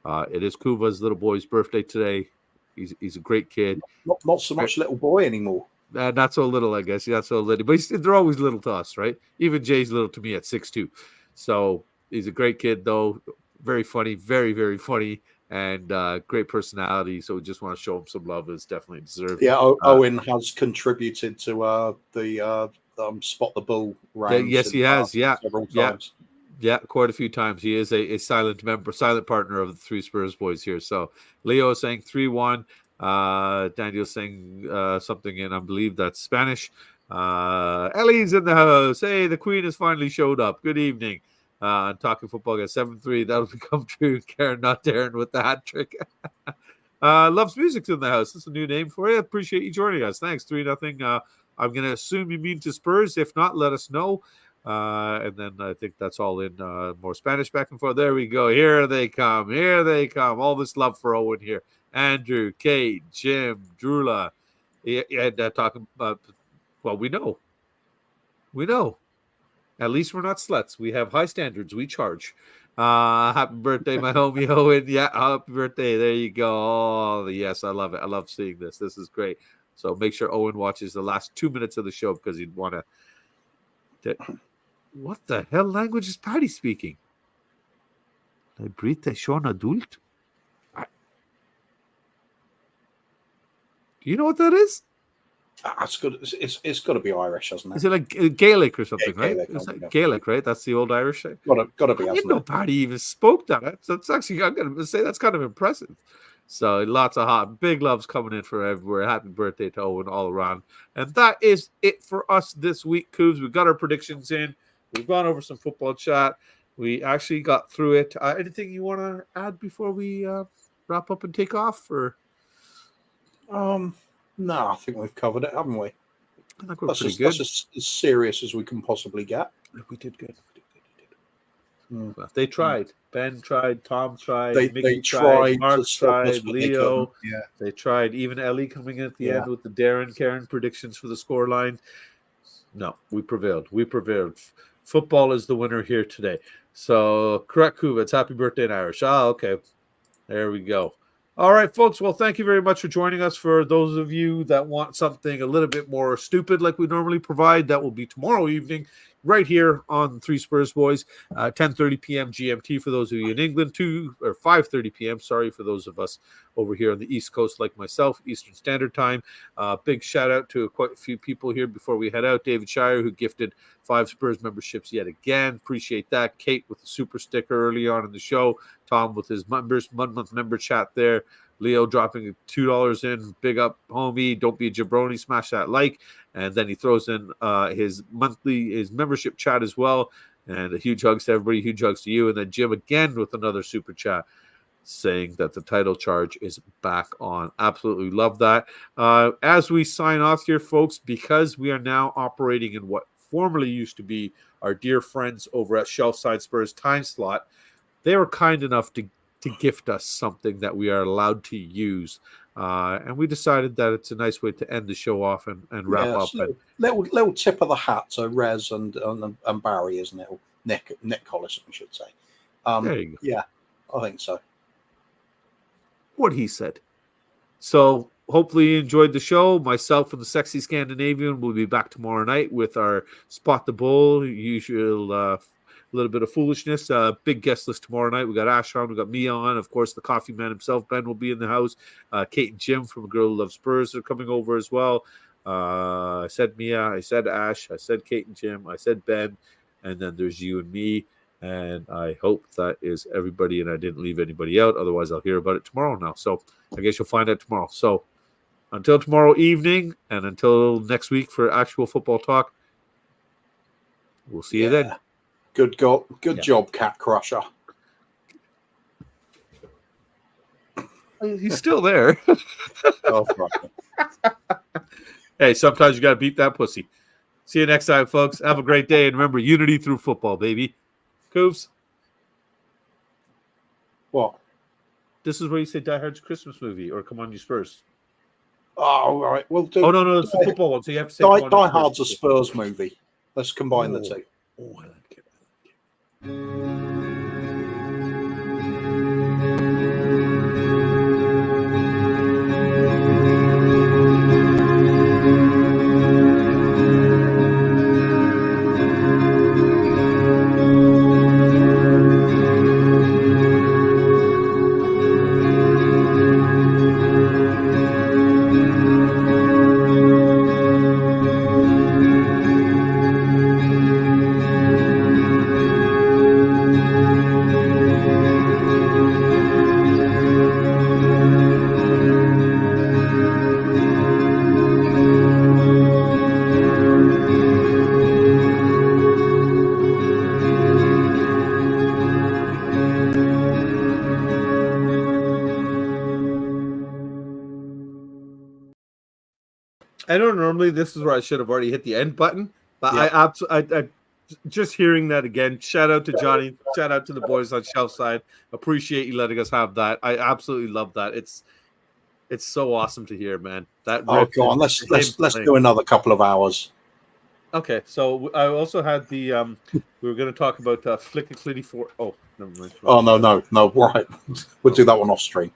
It is Kuva's little boy's birthday today. He's a great kid. Not so much little boy anymore. Not so little, I guess. Not so little, but they're always little to us, right? Even Jay's little to me at 6'2". So he's a great kid, though. Very funny, very, very funny, and great personality. So we just want to show him some love. It's definitely deserved. Yeah, Owen has contributed to the Spot the Bull rounds. Yes, he has. Yeah, several times. Yeah, quite a few times. He is a silent partner of the 3 Spurs boys here. So Leo is saying 3-1. Daniel's saying something in, I believe that's Spanish. Ellie's in the house. Hey, the Queen has finally showed up. Good evening. Talking football at 7-3. That'll become true. Karen, not Darren with the hat trick. Loves Music's in the house. That's a new name for you. Appreciate you joining us. Thanks. 3-0. I'm going to assume you mean to Spurs. If not, let us know. And then I think that's all in more Spanish back and forth. There we go. Here they come. All this love for Owen here. Andrew, Kate, Jim, Drula, and talking about, well, we know. At least we're not sluts. We have high standards. We charge. Happy birthday, my homie Owen. Yeah, happy birthday. There you go. Oh, yes, I love it. I love seeing this. This is great. So make sure Owen watches the last 2 minutes of the show because he'd want to. What the hell language is Patty speaking? Brite schon adult? Do you know what that is? That's good. It's got to be Irish, hasn't it? Is it like Gaelic or something, right? Gaelic, It's like Gaelic, right? That's the old Irish thing. Got to be. I didn't know Patty even spoke that. So it's actually, I'm going to say that's kind of impressive. So lots of big loves coming in for everywhere. Happy birthday to Owen all around. And that is it for us this week, Coobs. We've got our predictions in. We've gone over some football chat. We actually got through it. Anything you want to add before we wrap up and take off? Or no, I think we've covered it, haven't we? I think we're pretty good. That's as serious as we can possibly get. We did good. Well, they tried. Ben tried. Tom tried. They Mickey tried. Mark to stop us, tried. but Leo. Yeah. They tried. Even Ellie coming in at the Yeah. end with the Darren Karen predictions for the scoreline. No, we prevailed. We prevailed. Football is the winner here today. So, correct, Kuv. Happy birthday in Irish. Okay. There we go. All right, folks. Well, thank you very much for joining us. For those of you that want something a little bit more stupid like we normally provide, that will be tomorrow evening right here on Three Spurs Boys, 10:30 p.m. GMT for those of you in England, 5:30 p.m. Sorry for those of us over here on the East Coast like myself, Eastern Standard Time. Big shout out to quite a few people here before we head out. David Shire, who gifted 5 Spurs memberships yet again. Appreciate that. Kate with the super sticker early on in the show. Tom with his month member chat there. Leo dropping $2 in. Big up, homie. Don't be a jabroni. Smash that like. And then he throws in his membership chat as well. And a huge hugs to everybody. Huge hugs to you. And then Jim again with another super chat saying that the title charge is back on. Absolutely love that. As we sign off here, folks, because we are now operating in what formerly used to be our dear friends over at Shelfside Spurs time slot, they were kind enough to gift us something that we are allowed to use. And we decided that it's a nice way to end the show off and wrap up. Little tip of the hat to Rez and Barry, isn't it? Or Nick Collison, we should say. There you go. Yeah, I think so. What he said. So hopefully you enjoyed the show. Myself and the Sexy Scandinavian will be back tomorrow night with our Spot the Bull, usual little bit of foolishness. Big guest list tomorrow night. We got Ash on, we got me on. Of course, the coffee man himself, Ben, will be in the house. Kate and Jim from A Girl Who Loves Spurs are coming over as well. I said Mia, I said Ash, I said Kate and Jim, I said Ben, and then there's you and me. And I hope that is everybody, and I didn't leave anybody out. Otherwise, I'll hear about it tomorrow now. So I guess you'll find out tomorrow. So until tomorrow evening and until next week for actual football talk, we'll see you then. Good job, Cat Crusher. He's still there. Oh, right. Hey, sometimes you got to beat that pussy. See you next time, folks. Have a great day. And remember, unity through football, baby. Coves. What? This is where you say Die Hard's Christmas movie or Come On You Spurs. Oh, all right. We'll do. Oh, no, it's the football one. So you have to say Die Hard's a Spurs movie. Let's combine the two. Oh, I like it. I know normally this is where I should have already hit the end button, but I just hearing that again. Shout out to Johnny. Shout out to the boys on Shelfside. Appreciate you letting us have that. I absolutely love that. It's so awesome to hear, man. That go on. Let's do another couple of hours. Okay, so I also had the we were going to talk about Flick and Clitty for. Oh, never mind. Oh no! Right, we'll do that one off stream.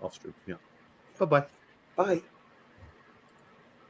Off stream, yeah. Bye. Bye.